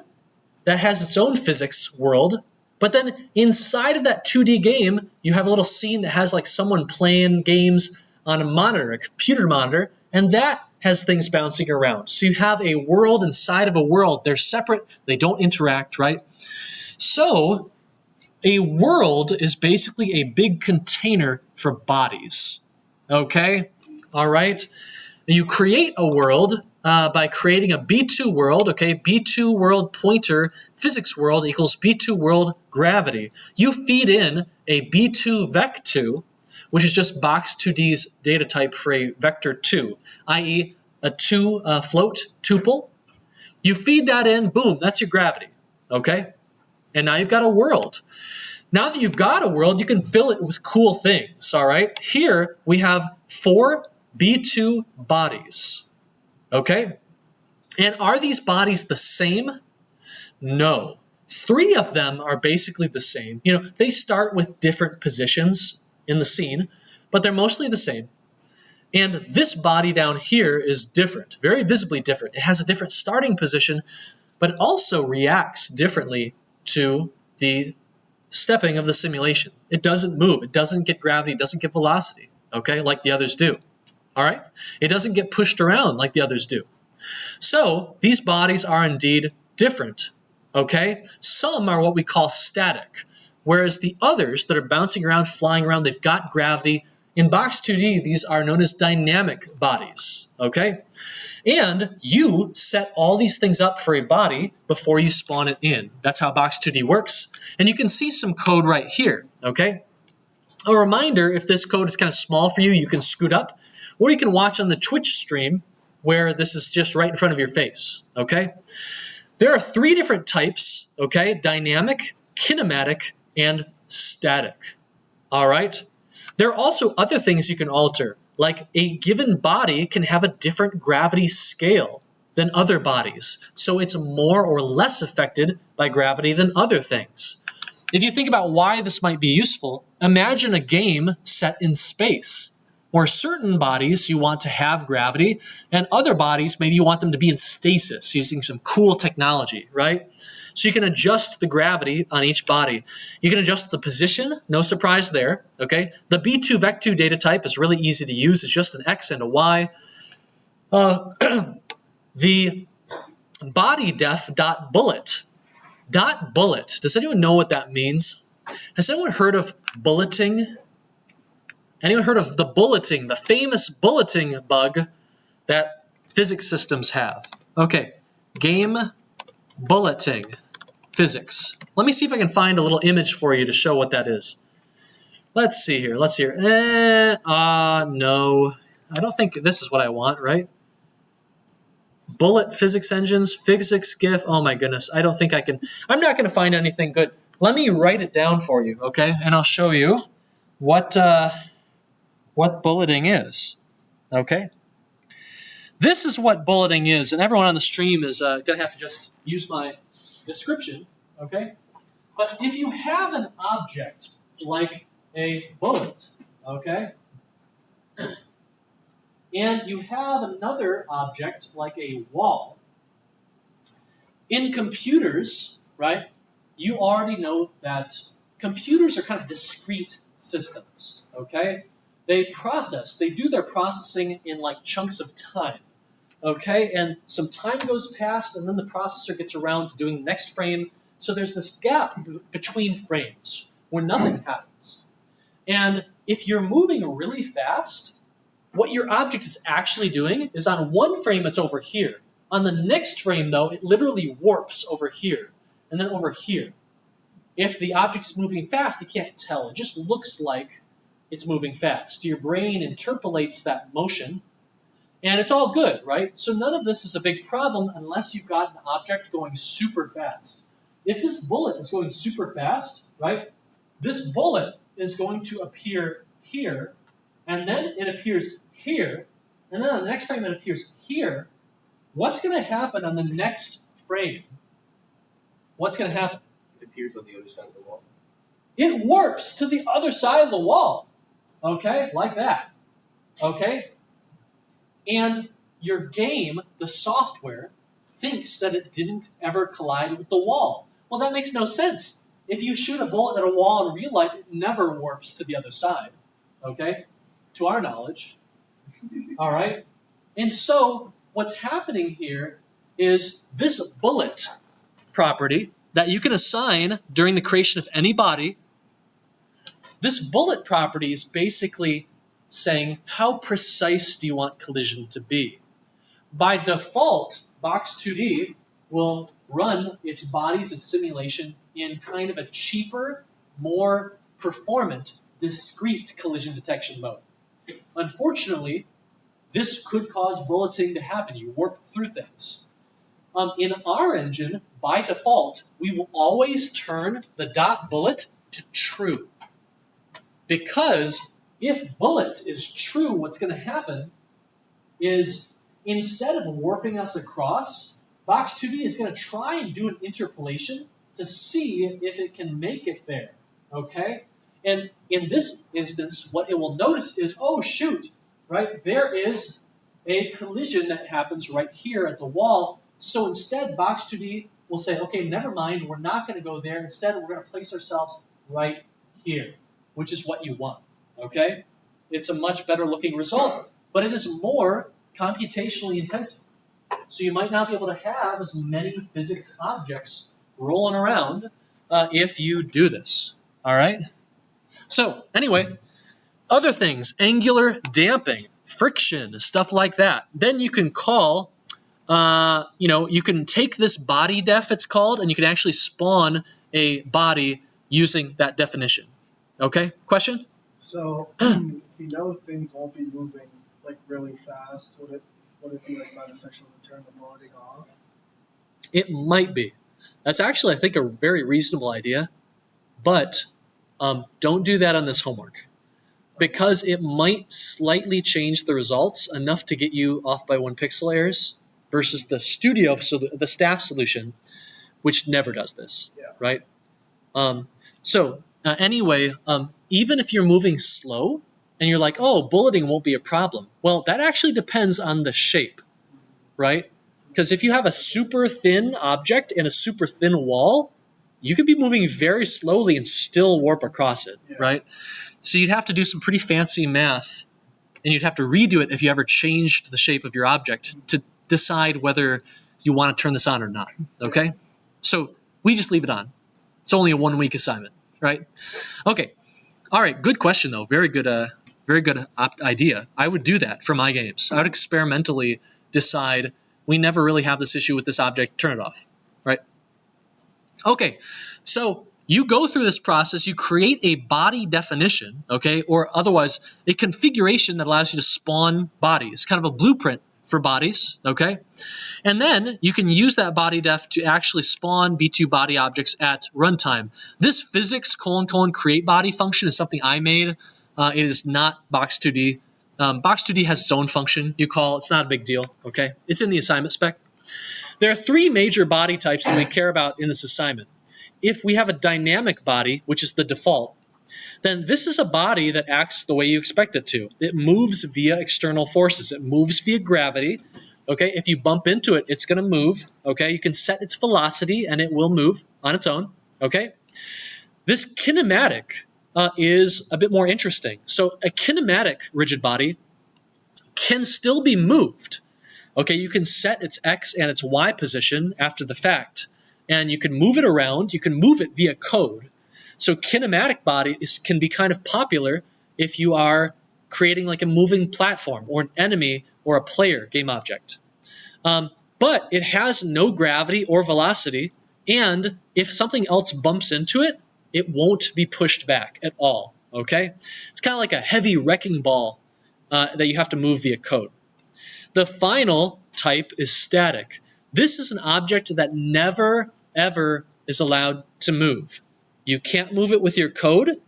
that has its own physics world, but then inside of that 2D game, you have a little scene that has like someone playing games on a monitor, a computer monitor, and that has things bouncing around. So you have a world inside of a world. They're separate. They don't interact, right? So a world is basically a big container for bodies, okay? All right? You create a world by creating a B2 world, okay? B2 world pointer physics world equals B2 world gravity. You feed in a B2 vec2, which is just Box2D's data type for a vector 2, i.e. a 2 float tuple. You feed that in, boom, that's your gravity, okay? And now you've got a world. Now that you've got a world, you can fill it with cool things, all right? Here we have 4 B2 bodies, okay? And are these bodies the same? No. 3 of them are basically the same. You know, they start with different positions in the scene, but they're mostly the same. And this body down here is different, very visibly different. It has a different starting position, but it also reacts differently to the stepping of the simulation. It doesn't move. It doesn't get gravity. It doesn't get velocity, okay, like the others do. All right? It doesn't get pushed around like the others do. So these bodies are indeed different, okay? Some are what we call static, whereas the others that are bouncing around, flying around, they've got gravity. In Box2D, these are known as dynamic bodies, okay? And you set all these things up for a body before you spawn it in. That's how Box2D works. And you can see some code right here, okay? A reminder, if this code is kind of small for you, you can scoot up, or you can watch on the Twitch stream where this is just right in front of your face, okay? There are 3 different types, okay? Dynamic, kinematic, and static, all right? There are also other things you can alter, like a given body can have a different gravity scale than other bodies, so it's more or less affected by gravity than other things. If you think about why this might be useful, imagine a game set in space, where certain bodies you want to have gravity, and other bodies maybe you want them to be in stasis using some cool technology, right? So you can adjust the gravity on each body. You can adjust the position, no surprise there, okay? The B2-Vec2 data type is really easy to use. It's just an X and a Y. The body def dot bullet. Dot bullet. Does anyone know what that means? Has anyone heard of bulleting? Anyone heard of the bulleting, the famous bulleting bug that physics systems have? Okay, game bulleting physics. Let me see if I can find a little image for you to show what that is. Let's see here. No. I don't think this is what I want, right? Bullet physics engines, physics GIF. Oh my goodness. I don't think I can. I'm not going to find anything good. Let me write it down for you, okay? And I'll show you what bulleting is, okay? This is what bulleting is, and everyone on the stream is going to have to just use my description, okay? But if you have an object like a bullet, okay, and you have another object like a wall, in computers, right, you already know that computers are kind of discrete systems, okay? They do their processing in like chunks of time, okay? And some time goes past, and then the processor gets around to doing the next frame. So there's this gap between frames where nothing happens. And if you're moving really fast, what your object is actually doing is on one frame, it's over here. On the next frame, though, it literally warps over here and then over here. If the object is moving fast, you can't tell. It just looks like it's moving fast. Your brain interpolates that motion, and it's all good, right? So none of this is a big problem unless you've got an object going super fast. If this bullet is going super fast, right, this bullet is going to appear here, and then it appears here, and then on the next frame it appears here. What's going to happen on the next frame? What's going to happen? It appears on the other side of the wall. It warps to the other side of the wall, okay, like that, okay? And your game, the software, thinks that it didn't ever collide with the wall. Well, that makes no sense. If you shoot a bullet at a wall in real life, it never warps to the other side, okay, to our knowledge, all right? And so what's happening here is this bullet property that you can assign during the creation of any body. This bullet property is basically saying, how precise do you want collision to be? By default, Box2D will run its bodies and simulation in kind of a cheaper, more performant, discrete collision detection mode. Unfortunately, this could cause bulleting to happen. You warp through things. In our engine, by default, we will always turn the dot bullet to true. Because if bullet is true, what's going to happen is instead of warping us across, Box2D is going to try and do an interpolation to see if it can make it there, okay? And in this instance, what it will notice is, oh, shoot, right? There is a collision that happens right here at the wall. So instead, Box2D will say, okay, never mind, we're not going to go there. Instead, we're going to place ourselves right here, which is what you want, okay? It's a much better looking result, but it is more computationally intensive. So you might not be able to have as many physics objects rolling around if you do this, all right? So anyway, other things, angular damping, friction, stuff like that. Then you can call, you can take this body def, it's called, and you can actually spawn a body using that definition. Okay, question? So if you know things won't be moving like really fast, would it would it be like beneficial to turn the bulleting off? It might be. That's actually, I think, a very reasonable idea, but don't do that on this homework because it might slightly change the results enough to get you off by 1 pixel errors versus the the staff solution, which never does this, right? Anyway, even if you're moving slow and you're like, oh, bulleting won't be a problem. Well, that actually depends on the shape, right? Because if you have a super thin object and a super thin wall, you could be moving very slowly and still warp across it, right? So you'd have to do some pretty fancy math, and you'd have to redo it if you ever changed the shape of your object to decide whether you want to turn this on or not, okay? So we just leave it on. It's only a 1-week assignment, right? Okay. All right, good question, though. Very good idea. I would do that for my games. I would experimentally decide we never really have this issue with this object, turn it off, right? Okay, so you go through this process, you create a body definition, okay, or otherwise a configuration that allows you to spawn bodies, kind of a blueprint for bodies, okay? And then you can use that body def to actually spawn B2 body objects at runtime. This physics : create body function is something I made. It is not Box2D. Box2D has its own function you call. It's not a big deal, okay? It's in the assignment spec. There are 3 major body types that we care about in this assignment. If we have a dynamic body, which is the default, then this is a body that acts the way you expect it to. It moves via external forces. It moves via gravity, okay? If you bump into it, it's going to move, okay? You can set its velocity, and it will move on its own, okay? This kinematic is a bit more interesting. So a kinematic rigid body can still be moved, okay? You can set its X and its Y position after the fact, and you can move it around. You can move it via code. So kinematic bodies can be kind of popular if you are creating like a moving platform or an enemy or a player game object. But it has no gravity or velocity, and if something else bumps into it, it won't be pushed back at all, okay? It's kind of like a heavy wrecking ball that you have to move via code. The final type is static. This is an object that never, ever is allowed to move. You can't move it with your code.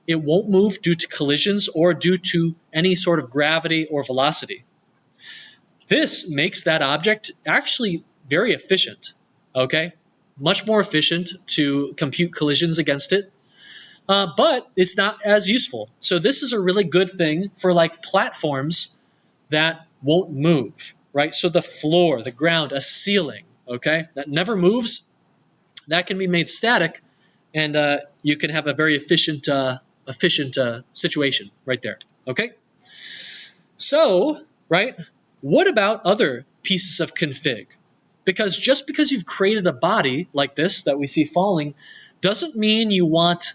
It won't move due to collisions or due to any sort of gravity or velocity. This makes that object actually very efficient, okay? Much more efficient to compute collisions against it, but it's not as useful. So this is a really good thing for like platforms that won't move, right? So the floor, the ground, a ceiling, okay, that never moves, that can be made static, and you can have a very efficient situation right there, okay? So, right, what about other pieces of config? Because just because you've created a body like this that we see falling doesn't mean you want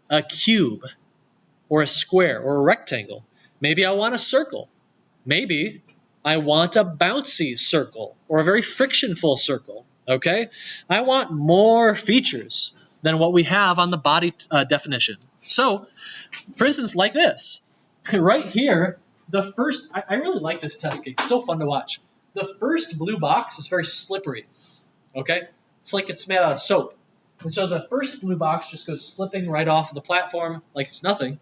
a cube or a square or a rectangle. Maybe I want a circle. Maybe I want a bouncy circle or a very frictionful circle, okay? I want more features than what we have on the body definition. So, for instance, like this. Right here, the first, I really like this test case. It's so fun to watch. The first blue box is very slippery, okay? It's like it's made out of soap. And so the first blue box just goes slipping right off of the platform like it's nothing.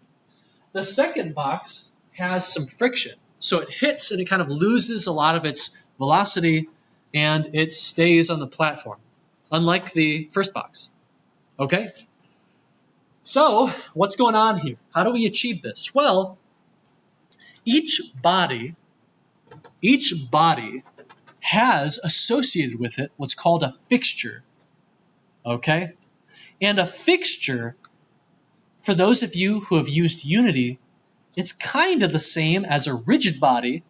The second box has some friction. So it hits and it kind of loses a lot of its velocity and it stays on the platform, unlike the first box, okay? So what's going on here? How do we achieve this? Well, each body has associated with it what's called a fixture, okay? And a fixture, for those of you who have used Unity, it's kind of the same as a rigid body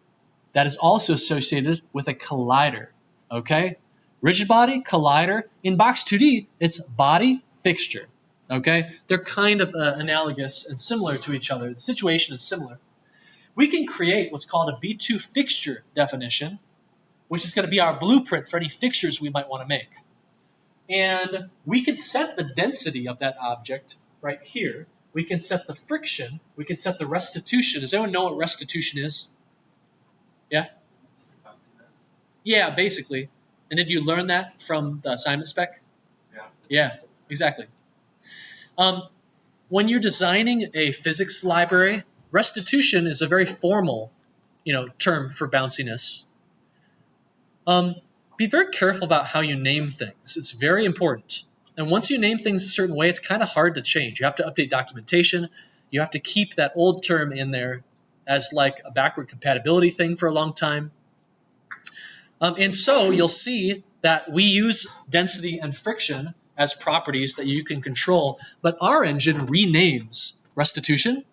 that is also associated with a collider, okay? Rigid body, collider. In Box2D, it's body, fixture, okay? They're kind of analogous and similar to each other. The situation is similar. We can create what's called a B2 fixture definition, which is going to be our blueprint for any fixtures we might want to make. And we can set the density of that object right here. We can set the friction. We can set the restitution. Does anyone know what restitution is? Yeah? Yeah, basically. And did you learn that from the assignment spec? Yeah, exactly. When you're designing a physics library, restitution is a very formal, term for bounciness. Be very careful about how you name things. It's very important. And once you name things a certain way, it's kind of hard to change. You have to update documentation. You have to keep that old term in there as like a backward compatibility thing for a long time. And so you'll see that we use density and friction as properties that you can control, but our engine renames restitution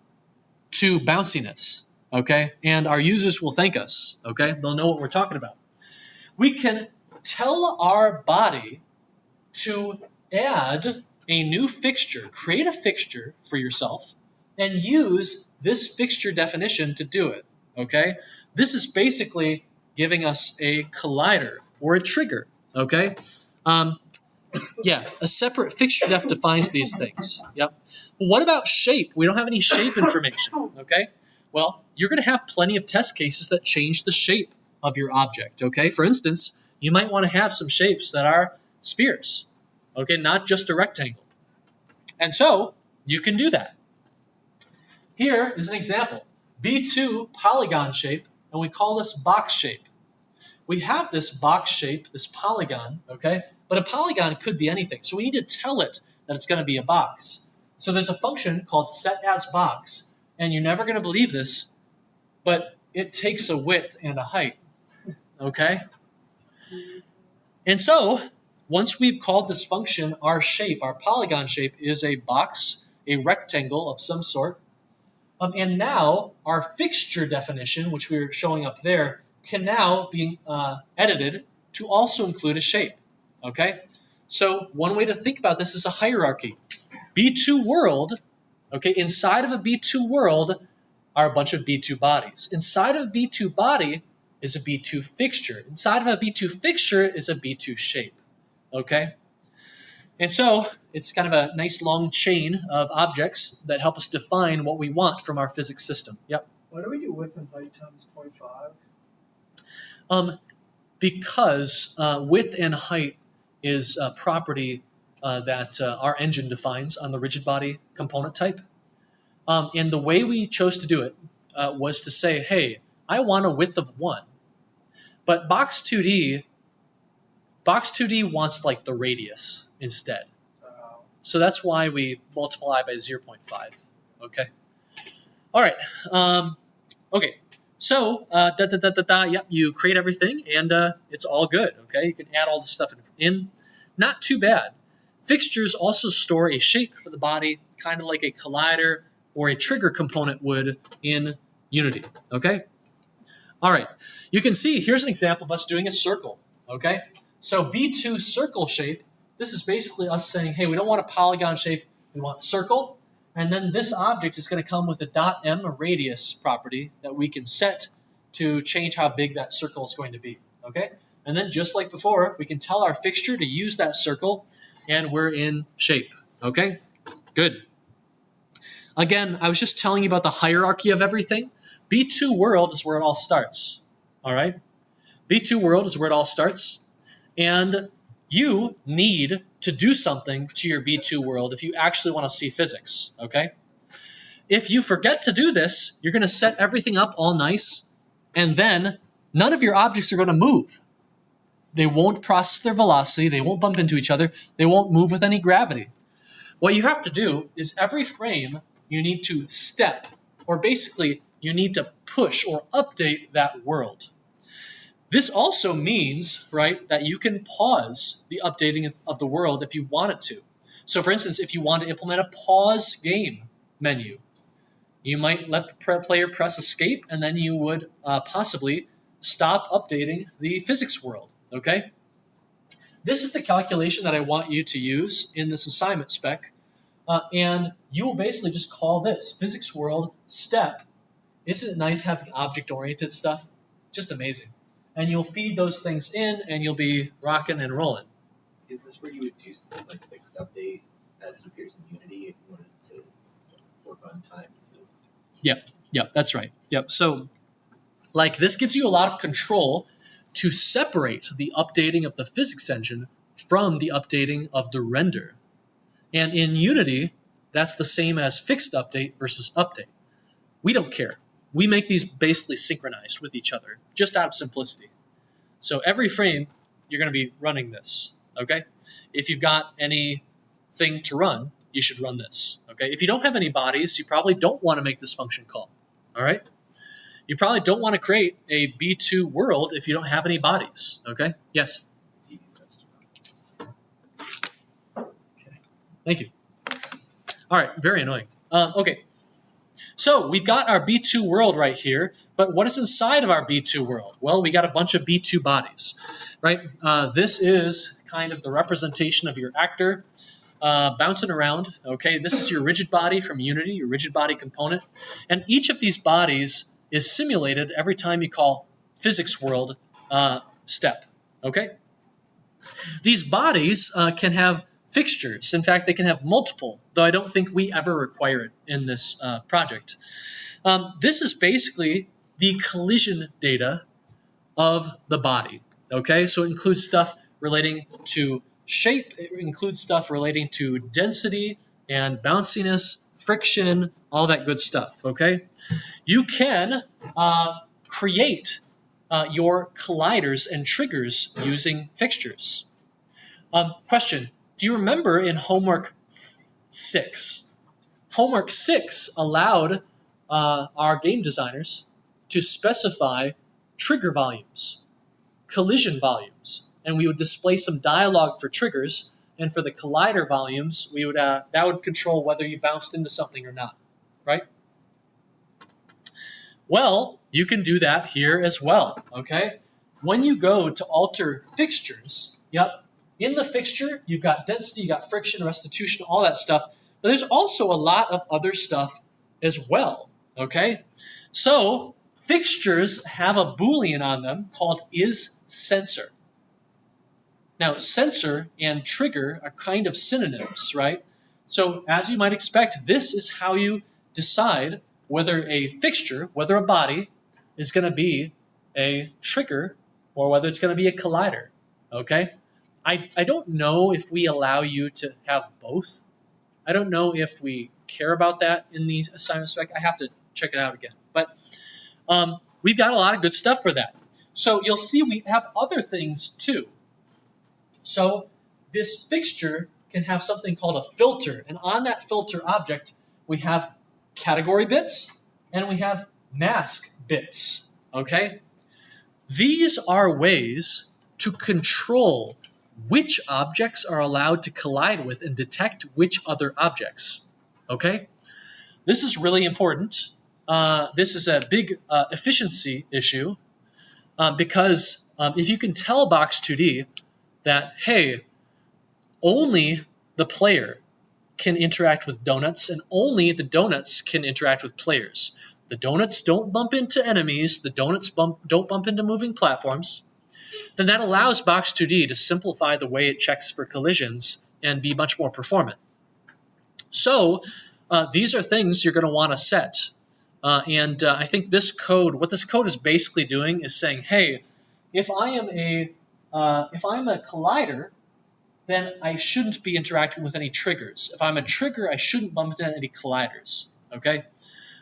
to bounciness, okay? And our users will thank us, okay? They'll know what we're talking about. We can tell our body to add a new fixture, create a fixture for yourself, and use this fixture definition to do it, okay? This is basically giving us a collider or a trigger, okay? A separate fixture def defines these things. Yep. But what about shape? We don't have any shape information, okay? Well, you're going to have plenty of test cases that change the shape of your object, okay? For instance, you might want to have some shapes that are spheres, okay? Not just a rectangle. And so you can do that. Here is an example. B2 polygon shape, and we call this box shape. We have this box shape, this polygon, okay? But a polygon could be anything. So we need to tell it that it's going to be a box. So there's a function called setAsBox, and you're never going to believe this, but it takes a width and a height, okay? And so once we've called this function our shape, our polygon shape is a box, a rectangle of some sort. And now our fixture definition, which we were showing up there, can now be edited to also include a shape, okay? So one way to think about this is a hierarchy. B2 world, okay, inside of a B2 world are a bunch of B2 bodies. Inside of a B2 body is a B2 fixture. Inside of a B2 fixture is a B2 shape, okay? And so it's kind of a nice long chain of objects that help us define what we want from our physics system. Yep. Why do we do width and height times 0.5? Because width and height is a property that our engine defines on the rigid body component type. And the way we chose to do it was to say, hey, I want a width of 1. But Box 2D wants like the radius instead. So that's why we multiply by 0.5, okay? All right, okay. So, yep, you create everything, and it's all good, okay? You can add all the stuff in. Not too bad. Fixtures also store a shape for the body, kind of like a collider or a trigger component would in Unity, okay? All right, you can see here's an example of us doing a circle, okay? So B2 circle shape, this is basically us saying, hey, we don't want a polygon shape, we want circle. And then this object is going to come with a .m radius property that we can set to change how big that circle is going to be, okay? And then just like before, we can tell our fixture to use that circle, and we're in shape, okay? Good. Again, I was just telling you about the hierarchy of everything. B2 world is where it all starts, all right? B2 world is where it all starts, and you need to do something to your B2 world if you actually want to see physics, okay? If you forget to do this, you're going to set everything up all nice, and then none of your objects are going to move. They won't process their velocity, they won't bump into each other, they won't move with any gravity. What you have to do is every frame you need to step, or basically you need to push or update that world. This also means, right, that you can pause the updating of the world if you wanted to. So for instance, if you want to implement a pause game menu, you might let the player press escape, and then you would possibly stop updating the physics world, okay? This is the calculation that I want you to use in this assignment spec, and you will basically just call this physics world step. Isn't it nice having object-oriented stuff? Just amazing. And you'll feed those things in, and you'll be rocking and rolling. Is this where you would do something like fixed update as it appears in Unity if you wanted to work on times? Yep, that's right. Yep. So, like, this gives you a lot of control to separate the updating of the physics engine from the updating of the render. And in Unity, that's the same as fixed update versus update. We don't care. We make these basically synchronized with each other, just out of simplicity. So every frame, you're going to be running this, okay? If you've got anything to run, you should run this, okay? If you don't have any bodies, you probably don't want to make this function call, all right? You probably don't want to create a B2 world if you don't have any bodies, okay? Yes? Okay. Thank you. All right, very annoying. Okay, so we've got our B2 world right here, but what is inside of our B2 world? Well, we got a bunch of B2 bodies, right? This is kind of the representation of your actor bouncing around, okay? This is your rigid body from Unity, your rigid body component, and each of these bodies is simulated every time you call physics world step, okay? These bodies can have fixtures. In fact, they can have multiple, though I don't think we ever require it in this project. This is basically the collision data of the body, okay? So it includes stuff relating to shape, it includes stuff relating to density and bounciness, friction, all that good stuff, okay? You can create your colliders and triggers using fixtures. Question. Do you remember in homework 6? Homework 6 allowed our game designers to specify trigger volumes, collision volumes, and we would display some dialogue for triggers, and for the collider volumes, we would that would control whether you bounced into something or not, right? Well, you can do that here as well, okay? When you go to alter fixtures, yep, in the fixture, you've got density, you've got friction, restitution, all that stuff. But there's also a lot of other stuff as well, okay? So fixtures have a Boolean on them called isSensor. Now, sensor and trigger are kind of synonyms, right? So as you might expect, this is how you decide whether a fixture, whether a body, is going to be a trigger or whether it's going to be a collider, okay? I don't know if we allow you to have both. I don't know if we care about that in the assignment spec. I have to check it out again. But we've got a lot of good stuff for that. So you'll see we have other things too. So this fixture can have something called a filter. And on that filter object, we have category bits and we have mask bits, okay? These are ways to control which objects are allowed to collide with and detect which other objects, okay? This is really important. This is a big efficiency issue because if you can tell Box2D that, hey, only the player can interact with donuts and only the donuts can interact with players. The donuts don't bump into enemies, the donuts don't bump into moving platforms, then that allows Box2D to simplify the way it checks for collisions and be much more performant. So these are things you're going to want to set. I think this code, what this code is basically doing is saying, hey, if I'm a collider, then I shouldn't be interacting with any triggers. If I'm a trigger, I shouldn't bump into any colliders, okay?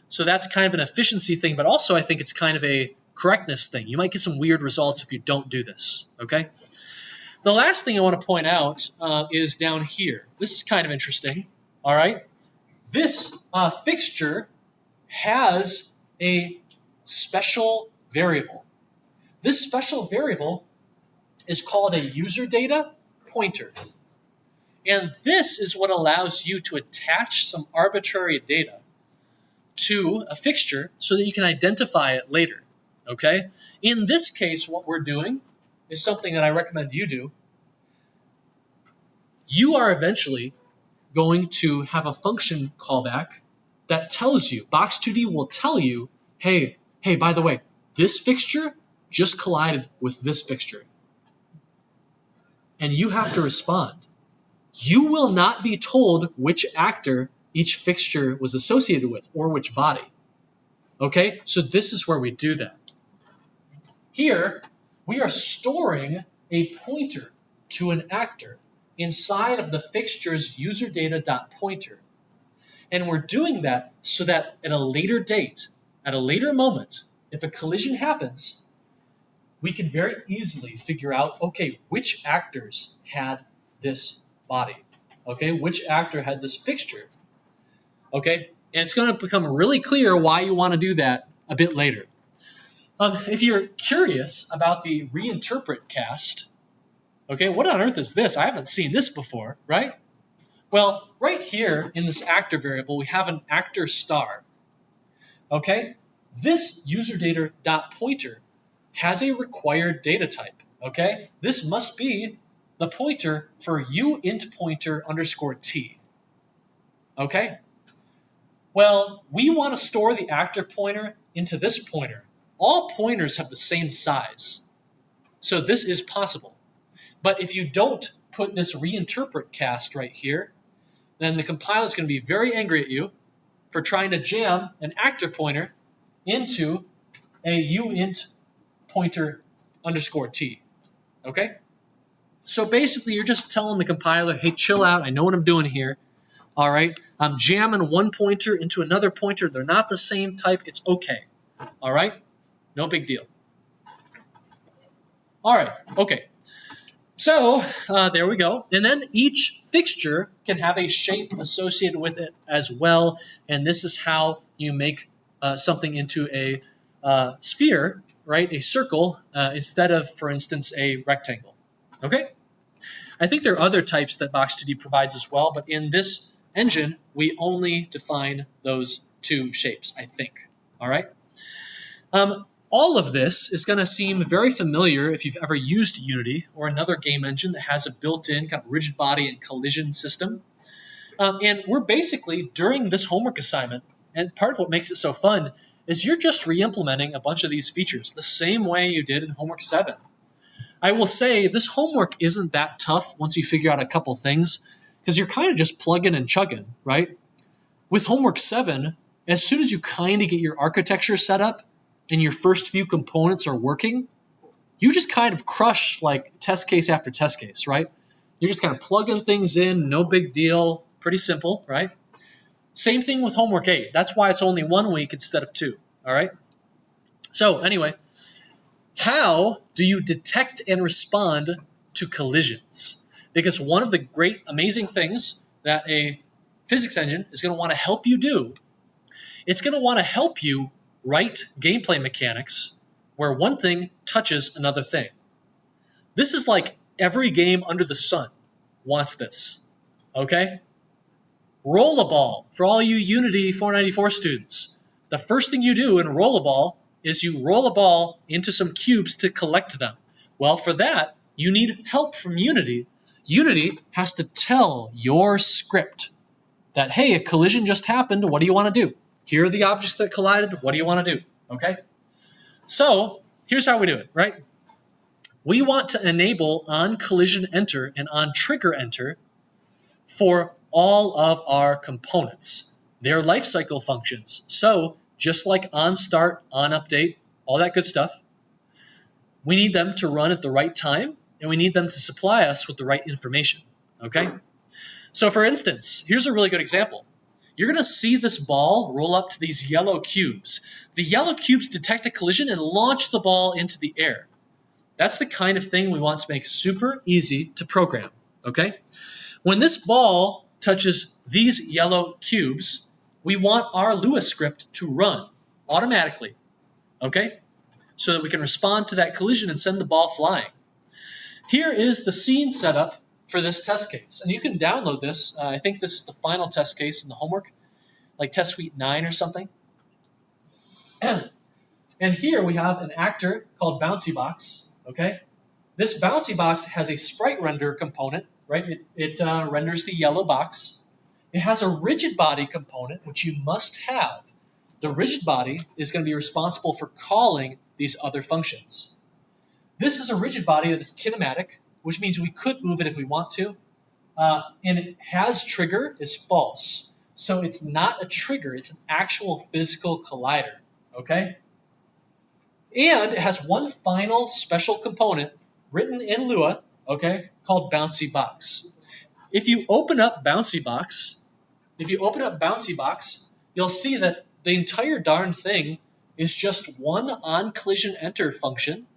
So that's kind of an efficiency thing, but also I think it's kind of a correctness thing. You might get some weird results if you don't do this, okay? The last thing I want to point out is down here. This is kind of interesting, all right? This fixture has a special variable. This special variable is called a user data pointer. And this is what allows you to attach some arbitrary data to a fixture so that you can identify it later, okay? In this case, what we're doing is something that I recommend you do. You are eventually going to have a function callback that tells you, Box2D will tell you, hey, by the way, this fixture just collided with this fixture. And you have to respond. You will not be told which actor each fixture was associated with or which body. Okay, so this is where we do that. Here, we are storing a pointer to an actor inside of the fixture's userdata.pointer. And we're doing that so that at a later date, at a later moment, if a collision happens, we can very easily figure out, okay, which actors had this body? Okay, which actor had this fixture? Okay, and it's going to become really clear why you want to do that a bit later. If you're curious about the reinterpret cast, okay, what on earth is this? I haven't seen this before, right? Well, right here in this actor variable, we have an actor star. Okay, this userdata.pointer has a required data type. Okay, this must be the pointer for uIntPointer underscore t. Okay, well, we want to store the actor pointer into this pointer. All pointers have the same size, so this is possible. But if you don't put this reinterpret cast right here, then the compiler is going to be very angry at you for trying to jam an actor pointer into a uIntPointer underscore t. Okay? So basically, you're just telling the compiler, hey, chill out. I know what I'm doing here. All right? I'm jamming one pointer into another pointer. They're not the same type. It's okay. All right? No big deal. All right. Okay. So there we go. And then each fixture can have a shape associated with it as well. And this is how you make something into a sphere, right? A circle instead of, for instance, a rectangle. Okay? I think there are other types that Box2D provides as well, but in this engine, we only define those two shapes, I think. All right? All of this is going to seem very familiar if you've ever used Unity or another game engine that has a built-in kind of rigid body and collision system. And we're basically, during this homework assignment, and part of what makes it so fun is you're just re-implementing a bunch of these features the same way you did in homework 7. I will say this homework isn't that tough once you figure out a couple things, because you're kind of just plugging and chugging, right? With homework 7, as soon as you kind of get your architecture set up and your first few components are working, you just kind of crush like test case after test case, right? You're just kind of plugging things in, no big deal, pretty simple, right? Same thing with homework 8. That's why it's only 1 week instead of 2, all right? So anyway, how do you detect and respond to collisions? Because one of the great, amazing things that a physics engine is going to want to help you do, it's going to want to help you write gameplay mechanics where one thing touches another thing. This is like every game under the sun wants this, okay? Rollerball, for all you Unity 494 students, the first thing you do in Rollerball is you roll a ball into some cubes to collect them. Well, for that, you need help from Unity. Unity has to tell your script that, hey, a collision just happened. What do you want to do? Here are the objects that collided. What do you want to do? Okay? So here's how we do it, right? We want to enable on-collision enter and on-trigger enter for all of our components. Their lifecycle functions. So just like on-start, on-update, all that good stuff, we need them to run at the right time, and we need them to supply us with the right information, okay? So for instance, here's a really good example. You're going to see this ball roll up to these yellow cubes. The yellow cubes detect a collision and launch the ball into the air. That's the kind of thing we want to make super easy to program, okay? When this ball touches these yellow cubes, we want our Lua script to run automatically, okay? So that we can respond to that collision and send the ball flying. Here is the scene setup for this test case. And you can download this. I think this is the final test case in the homework, like test suite 9 or something. And here we have an actor called Bouncy Box, okay? This Bouncy Box has a sprite render component, right? It renders the yellow box. It has a rigid body component, which you must have. The rigid body is going to be responsible for calling these other functions. This is a rigid body that is kinematic, which means we could move it if we want to. And it has trigger is false. So it's not a trigger, it's an actual physical collider, okay? And it has one final special component written in Lua, okay, called Bouncy Box. If you open up Bouncy Box, you'll see that the entire darn thing is just one onCollisionEnter function.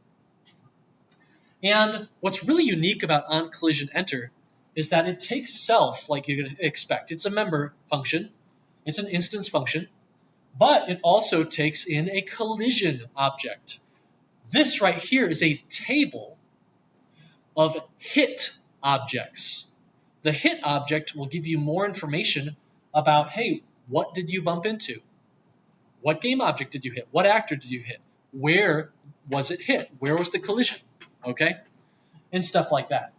And what's really unique about onCollisionEnter is that it takes self like you'd expect. It's a member function. It's an instance function. But it also takes in a collision object. This right here is a table of hit objects. The hit object will give you more information about, hey, what did you bump into? What game object did you hit? What actor did you hit? Where was it hit? Where was the collision? Okay? And stuff like that.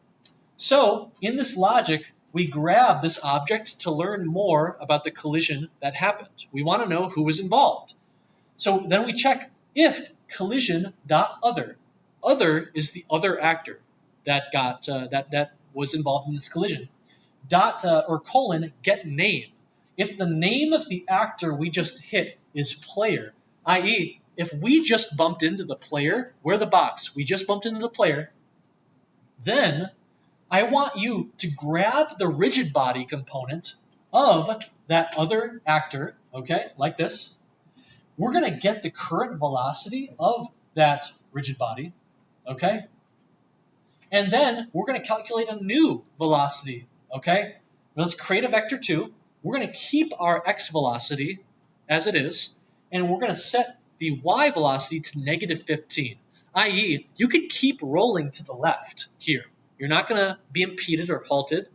So, in this logic, we grab this object to learn more about the collision that happened. We want to know who was involved. So then we check if collision.other. Other is the other actor that got that was involved in this collision. Or colon get name. If the name of the actor we just hit is player, i.e., if we just bumped into the player, we're the box, we just bumped into the player, then I want you to grab the rigid body component of that other actor, okay, like this. We're going to get the current velocity of that rigid body, okay? And then we're going to calculate a new velocity, okay? Let's create a vector 2. We're going to keep our x velocity as it is, and we're going to set the y velocity to negative 15, i.e., you could keep rolling to the left here. You're not going to be impeded or halted,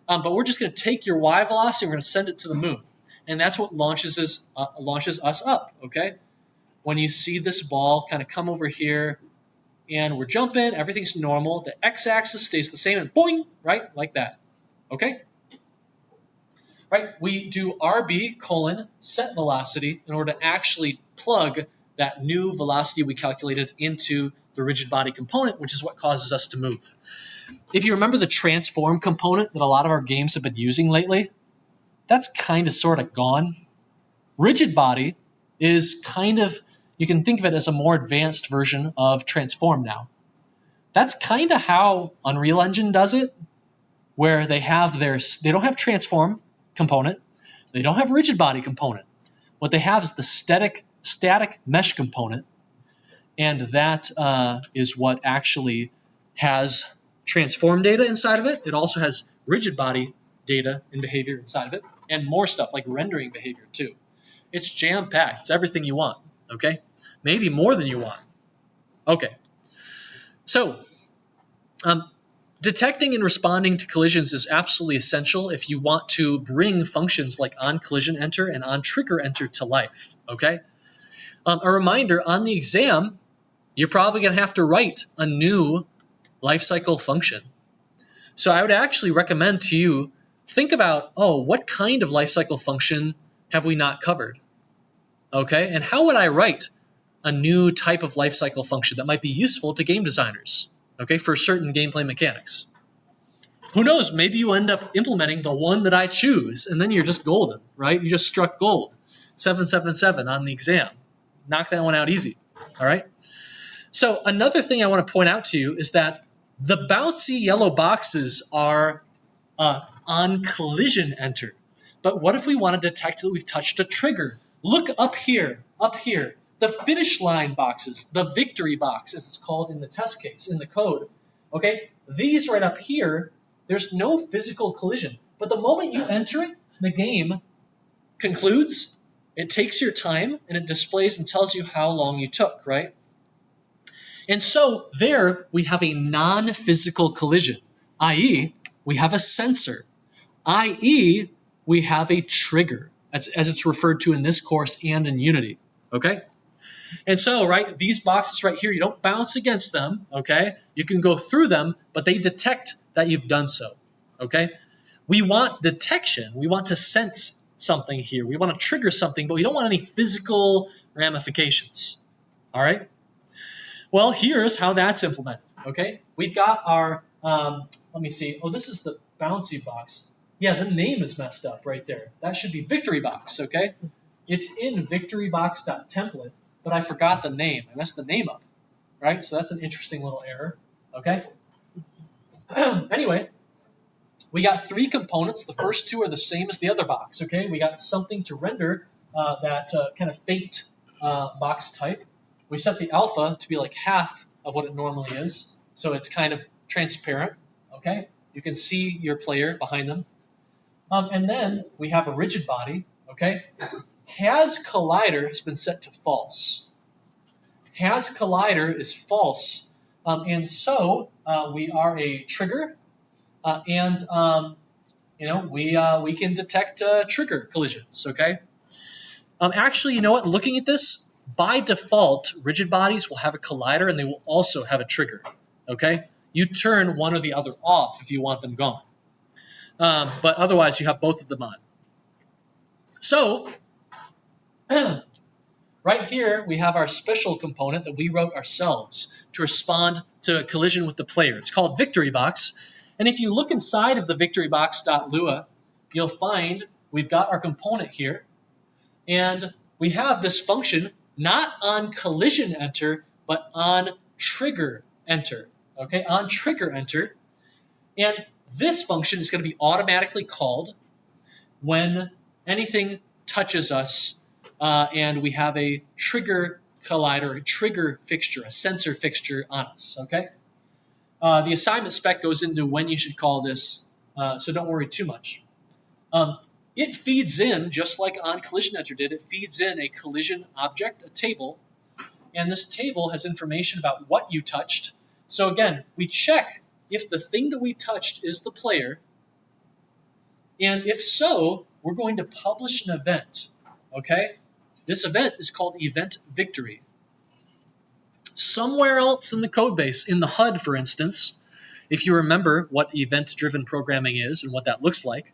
but we're just going to take your y velocity and we're going to send it to the moon. And that's what launches us up, okay? When you see this ball kind of come over here and we're jumping, everything's normal. The x-axis stays the same and boing, right? Like that, okay? Right, we do RB colon set velocity in order to actually plug that new velocity we calculated into the rigid body component, which is what causes us to move. If you remember the transform component that a lot of our games have been using lately, that's kind of sort of gone. Rigid body is kind of, you can think of it as a more advanced version of transform now. That's kind of how Unreal Engine does it, where they don't have transform component, they don't have rigid body component. What they have is the static mesh component, and that is what actually has transform data inside of it. It also has rigid body data and behavior inside of it, and more stuff like rendering behavior too. It's jam-packed. It's everything you want, okay? Maybe more than you want. Okay. So, detecting and responding to collisions is absolutely essential if you want to bring functions like onCollisionEnter and onTriggerEnter to life, okay? A reminder, on the exam, you're probably going to have to write a new lifecycle function. So I would actually recommend to you, think about, what kind of lifecycle function have we not covered? Okay, and how would I write a new type of lifecycle function that might be useful to game designers, okay, for certain gameplay mechanics? Who knows, maybe you end up implementing the one that I choose, and then you're just golden, right? You just struck gold. 777 on the exam. Knock that one out easy, all right? So another thing I want to point out to you is that the bouncy yellow boxes are onCollisionEnter. But what if we want to detect that we've touched a trigger? Look up here. The finish line boxes, the victory box, as it's called in the test case, in the code. Okay, these right up here, there's no physical collision. But the moment you enter it, the game concludes, it takes your time, and it displays and tells you how long you took, right? And so there we have a non-physical collision, i.e., we have a sensor, i.e., we have a trigger, as it's referred to in this course and in Unity, okay? And so, right, these boxes right here, you don't bounce against them, okay? You can go through them, but they detect that you've done so, okay? We want detection. We want to sense something here. We want to trigger something, but we don't want any physical ramifications, all right? Well, here's how that's implemented, okay? We've got our, let me see. Oh, this is the bouncy box. Yeah, the name is messed up right there. That should be victory box, okay? It's in victorybox.template, but I forgot the name. I messed the name up, right? So that's an interesting little error, okay? Anyway, we got 3 components. The first 2 are the same as the other box, okay? We got something to render that kind of faked box type. We set the alpha to be like half of what it normally is, so it's kind of transparent, okay? You can see your player behind them. And then we have a rigid body, okay? Has collider has been set to false. Has collider is false, and so we are a trigger, and we can detect trigger collisions, okay? Actually, you know what? Looking at this, by default, rigid bodies will have a collider and they will also have a trigger, okay? You turn one or the other off if you want them gone. But otherwise, you have both of them on. So, right here, we have our special component that we wrote ourselves to respond to a collision with the player. It's called Victory Box. And if you look inside of the victorybox.lua, you'll find we've got our component here. And we have this function not on collision enter, but on trigger enter. Okay, on trigger enter. And this function is going to be automatically called when anything touches us and we have a trigger collider, a trigger fixture, a sensor fixture on us. Okay. The assignment spec goes into when you should call this, so don't worry too much. It feeds in, just like on collision enter did, it feeds in a collision object, a table, and this table has information about what you touched. So again, we check if the thing that we touched is the player, and if so, we're going to publish an event, okay? This event is called event victory. Somewhere else in the code base, in the HUD, for instance, if you remember what event-driven programming is and what that looks like,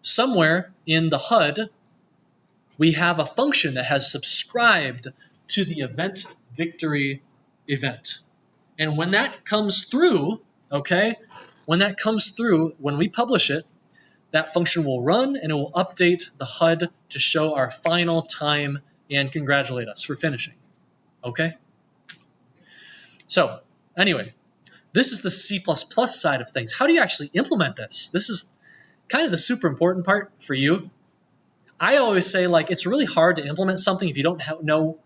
somewhere in the HUD, we have a function that has subscribed to the event victory event. And when that comes through, okay, when we publish it, that function will run and it will update the HUD to show our final time and congratulate us for finishing, okay? So, anyway, this is the C++ side of things. How do you actually implement this? This is kind of the super important part for you. I always say, like, it's really hard to implement something if you don't know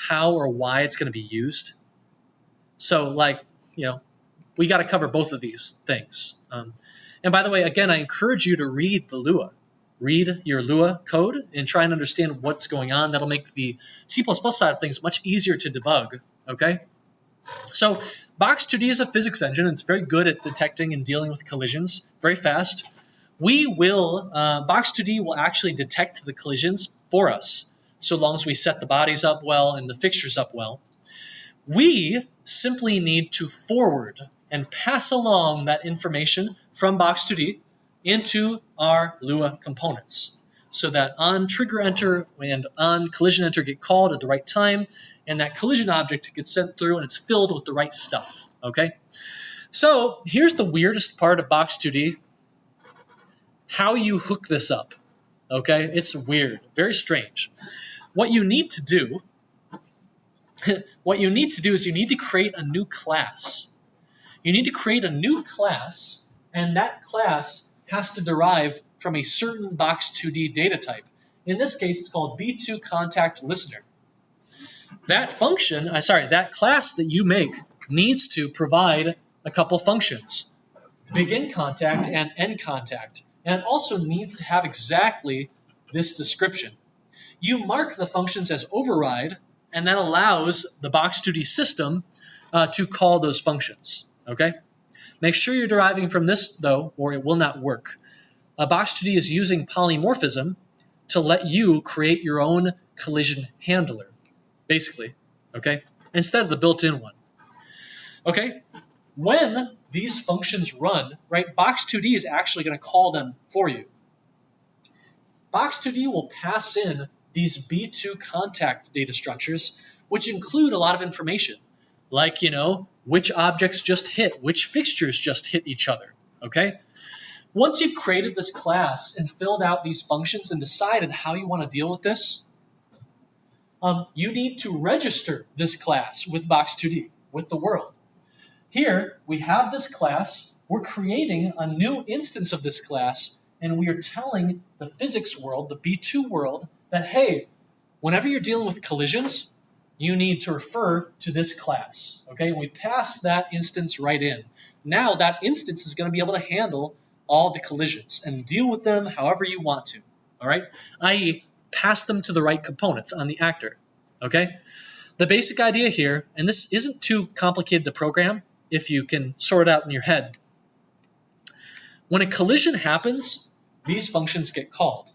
how or why it's going to be used. So, like, we got to cover both of these things. And by the way, again, I encourage you to read the Lua. Read your Lua code and try and understand what's going on. That'll make the C++ side of things much easier to debug, okay? So Box2D is a physics engine. It's very good at detecting and dealing with collisions, very fast. Box2D will actually detect the collisions for us, so long as we set the bodies up well and the fixtures up well. We simply need to forward and pass along that information from Box2D into our Lua components so that on trigger enter and on collision enter get called at the right time, and that collision object gets sent through and it's filled with the right stuff, okay? So here's the weirdest part of Box2D, how you hook this up, okay? It's weird, very strange. What you need to do is you need to create a new class. You need to create a new class, and that class has to derive from a certain Box2D data type. In this case, it's called B2 contact listener. That class that you make needs to provide a couple functions, begin contact and end contact. And it also needs to have exactly this description. You mark the functions as override, and that allows the Box2D system to call those functions, okay? Make sure you're deriving from this, though, or it will not work. Box2D is using polymorphism to let you create your own collision handler, basically, okay? Instead of the built-in one. Okay, when these functions run, right, Box2D is actually going to call them for you. Box2D will pass in these B2 contact data structures, which include a lot of information, like, which objects just hit, which fixtures just hit each other, okay? Once you've created this class and filled out these functions and decided how you want to deal with this, you need to register this class with Box2D, with the world. Here, we have this class. We're creating a new instance of this class, and we are telling the physics world, the B2 world, that, hey, whenever you're dealing with collisions, you need to refer to this class. Okay, and we pass that instance right in. Now that instance is going to be able to handle all the collisions and deal with them however you want to. All right, i.e., pass them to the right components on the actor. Okay, the basic idea here, and this isn't too complicated to program if you can sort it out in your head. When a collision happens, these functions get called.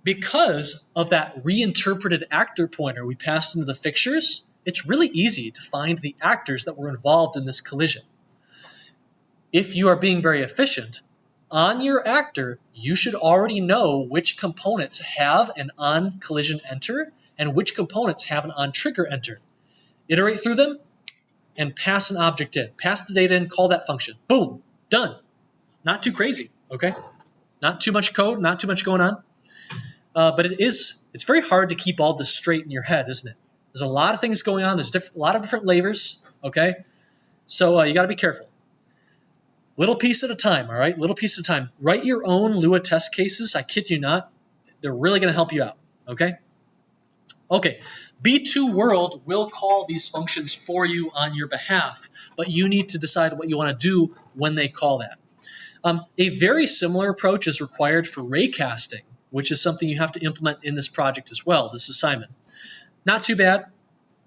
Because of that reinterpreted actor pointer we passed into the fixtures, it's really easy to find the actors that were involved in this collision. If you are being very efficient, on your actor, you should already know which components have an on-collision enter and which components have an on-trigger enter. Iterate through them and pass an object in. Pass the data in, call that function. Boom, done. Not too crazy, okay? Not too much code, not too much going on. But it's very hard to keep all this straight in your head, isn't it? There's a lot of things going on. There's a lot of different layers, okay? So you got to be careful. Little piece at a time, all right? Little piece at a time. Write your own Lua test cases. I kid you not. They're really going to help you out, okay? Okay, B2 World will call these functions for you on your behalf, but you need to decide what you want to do when they call that. A very similar approach is required for raycasting, which is something you have to implement in this project as well, this assignment. Not too bad.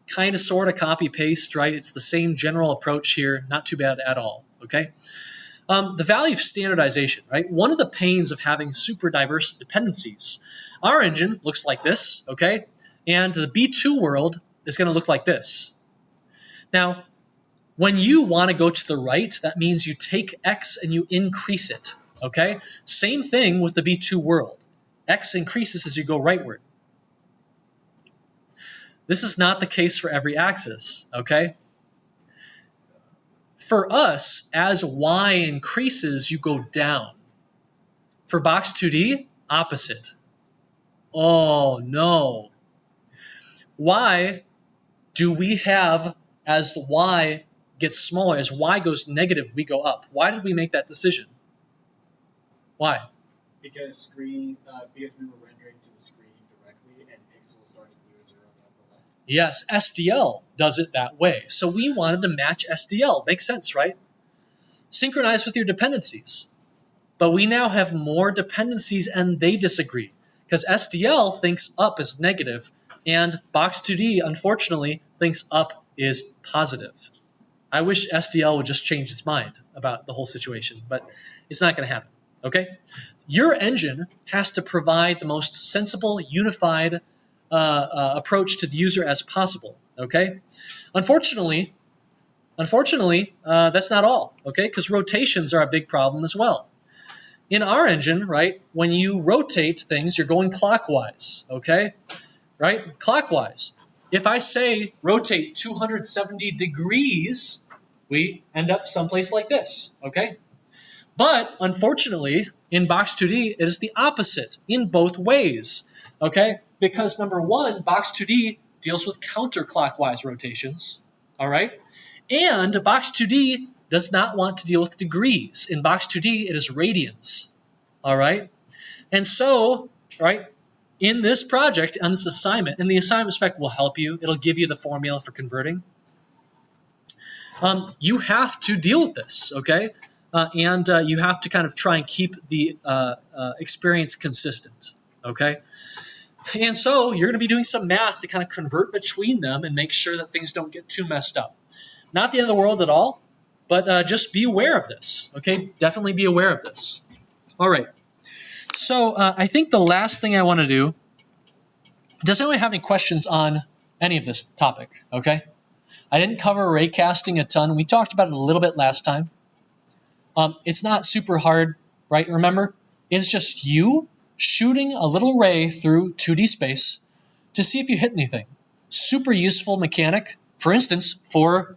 Kind of, sort of copy-paste, right? It's the same general approach here. Not too bad at all, okay? The value of standardization, right? One of the pains of having super diverse dependencies. Our engine looks like this, okay? And the B2 world is going to look like this. Now, when you want to go to the right, that means you take X and you increase it, okay? Same thing with the B2 world. X increases as you go rightward. This is not the case for every axis, okay? For us, as Y increases, you go down. For Box2D, opposite. Oh, no. Why do we have, as Y gets smaller, as Y goes negative, we go up? Why did we make that decision? Why? Because we were rendering to the screen directly, and pixels started 0, 0 on the upper left. Yes, SDL does it that way. So we wanted to match SDL. Makes sense, right? Synchronize with your dependencies. But we now have more dependencies, and they disagree. Because SDL thinks up is negative, and Box2D, unfortunately, thinks up is positive. I wish SDL would just change its mind about the whole situation, but it's not going to happen, okay? Your engine has to provide the most sensible, unified approach to the user as possible, okay? Unfortunately, that's not all, okay? Because rotations are a big problem as well. In our engine, right, when you rotate things, you're going clockwise, okay? Right? Clockwise. If I say rotate 270 degrees, we end up someplace like this, okay? But unfortunately, in Box2D, it is the opposite in both ways, okay? Because number one, Box2D deals with counterclockwise rotations, all right? And Box2D does not want to deal with degrees. In Box2D, it is radians, all right? And so, right, in this project, on this assignment, and the assignment spec will help you. It'll give you the formula for converting. You have to deal with this, okay? And you have to kind of try and keep the experience consistent, okay? And so you're going to be doing some math to kind of convert between them and make sure that things don't get too messed up. Not the end of the world at all, but just be aware of this, okay? Definitely be aware of this. All right. So I think the last thing I want to do, does anyone have any questions on any of this topic, okay? I didn't cover raycasting a ton. We talked about it a little bit last time. It's not super hard, right? Remember, it's just you shooting a little ray through 2D space to see if you hit anything. Super useful mechanic, for instance, for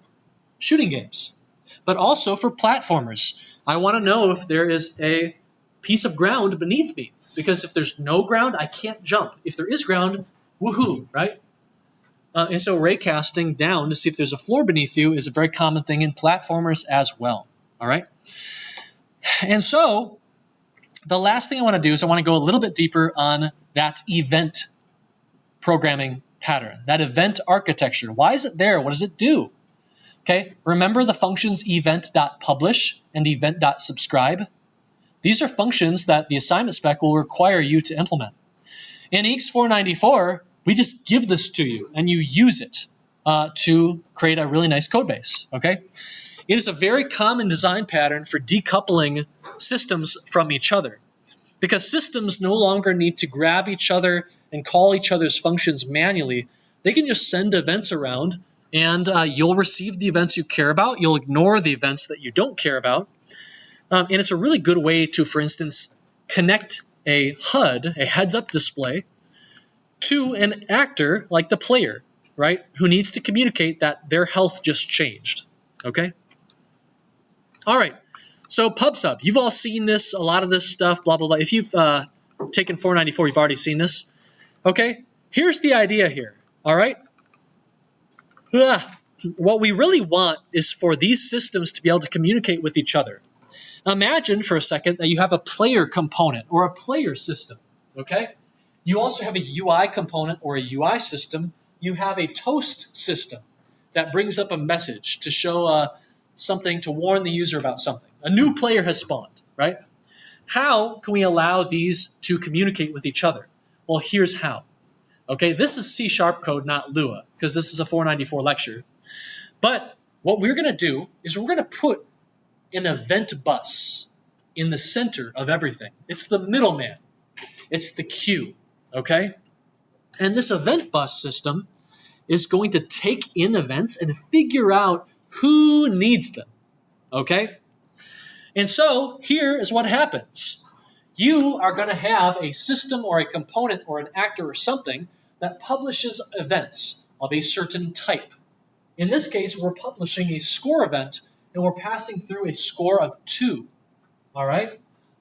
shooting games, but also for platformers. I want to know if there is a piece of ground beneath me, because if there's no ground, I can't jump. If there is ground, woohoo, right? And so raycasting down to see if there's a floor beneath you is a very common thing in platformers as well. All right. And so the last thing I want to do is I want to go a little bit deeper on that event programming pattern, that event architecture. Why is it there? What does it do? Okay, remember the functions event.publish and event.subscribe? These are functions that the assignment spec will require you to implement. In EECS 494, we just give this to you and you use it to create a really nice code base, okay? It is a very common design pattern for decoupling systems from each other because systems no longer need to grab each other and call each other's functions manually. They can just send events around and you'll receive the events you care about. You'll ignore the events that you don't care about. And it's a really good way to, for instance, connect a HUD, a heads-up display, to an actor like the player, right, who needs to communicate that their health just changed, okay? All right, so PubSub, you've all seen this, a lot of this stuff, blah, blah, blah. If you've taken 494, you've already seen this, okay? Here's the idea here, all right? What we really want is for these systems to be able to communicate with each other. Imagine for a second that you have a player component or a player system, okay? You also have a UI component or a UI system. You have a toast system that brings up a message to show something, to warn the user about something. A new player has spawned, right? How can we allow these to communicate with each other? Well, here's how. Okay, this is C# code, not Lua, because this is a 494 lecture. But what we're going to do is we're going to put an event bus in the center of everything. It's the middleman. It's the queue, okay? And this event bus system is going to take in events and figure out who needs them, okay? And so here is what happens. You are going to have a system or a component or an actor or something that publishes events of a certain type. In this case, we're publishing a score event and we're passing through a score of 2, all right?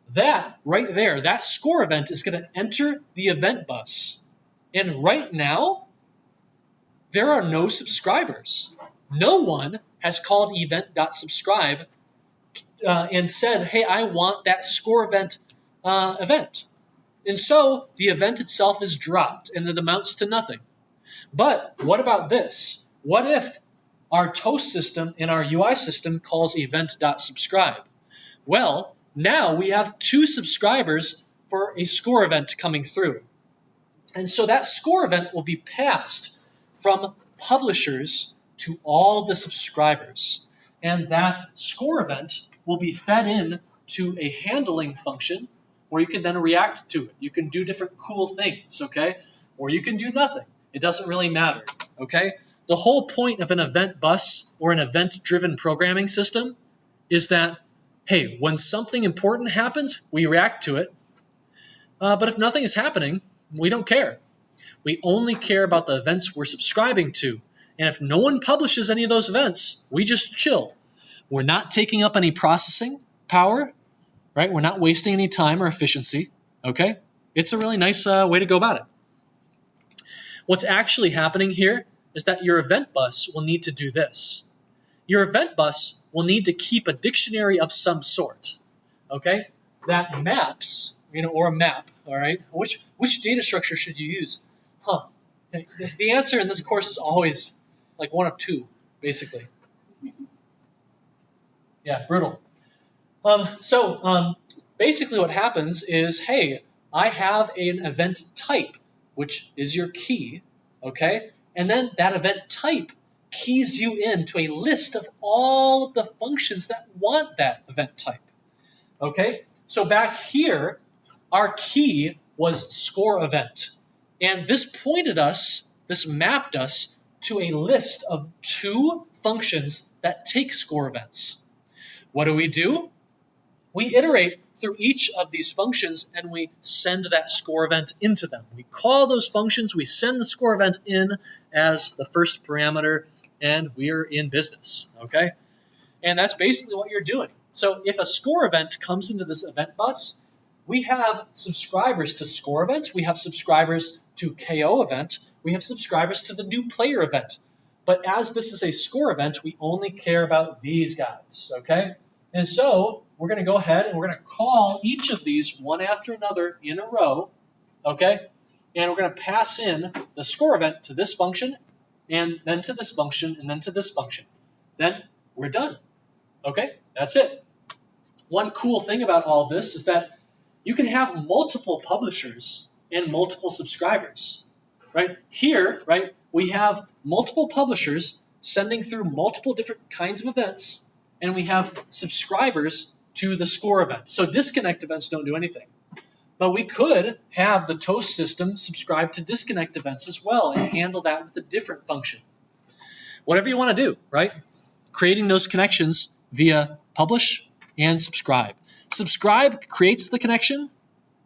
That right there, that score event is going to enter the event bus. And right now, there are no subscribers. No one has called event.subscribe and said, hey, I want that score event event. And so the event itself is dropped and it amounts to nothing. But what about this? What if our toast system and our UI system calls event.subscribe? Well, now we have 2 subscribers for a score event coming through. And so that score event will be passed from publishers to all the subscribers. And that score event will be fed in to a handling function where you can then react to it. You can do different cool things, okay? Or you can do nothing. It doesn't really matter, okay? The whole point of an event bus or an event-driven programming system is that, hey, when something important happens, we react to it. But if nothing is happening, we don't care. We only care about the events we're subscribing to. And if no one publishes any of those events, we just chill. We're not taking up any processing power, right? We're not wasting any time or efficiency, okay? It's a really nice way to go about it. What's actually happening here is that your event bus will need to do this. Your event bus will need to keep a dictionary of some sort, okay? That maps, or a map, all right? Which data structure should you use? The answer in this course is always like one of 2, basically. Yeah, brutal. Basically what happens is, hey, I have an event type, which is your key, okay? And then that event type keys you into a list of all of the functions that want that event type, okay? So back here, our key was score event. And this mapped us to a list of 2 functions that take score events. What do? We iterate through each of these functions and we send that score event into them. We call those functions, we send the score event in as the first parameter, and we're in business, okay? And that's basically what you're doing. So if a score event comes into this event bus, we have subscribers to score events, we have subscribers to KO event, we have subscribers to the new player event. But as this is a score event, we only care about these guys, okay? And so we're going to go ahead and we're going to call each of these one after another in a row, okay? And we're going to pass in the score event to this function, and then to this function, and then to this function. Then we're done, okay? That's it. One cool thing about all of this is that you can have multiple publishers and multiple subscribers, right? Here, right, we have multiple publishers sending through multiple different kinds of events, and we have subscribers to the score event. So disconnect events don't do anything. But we could have the toast system subscribe to disconnect events as well and handle that with a different function. Whatever you want to do, right? Creating those connections via publish and subscribe. Subscribe creates the connection.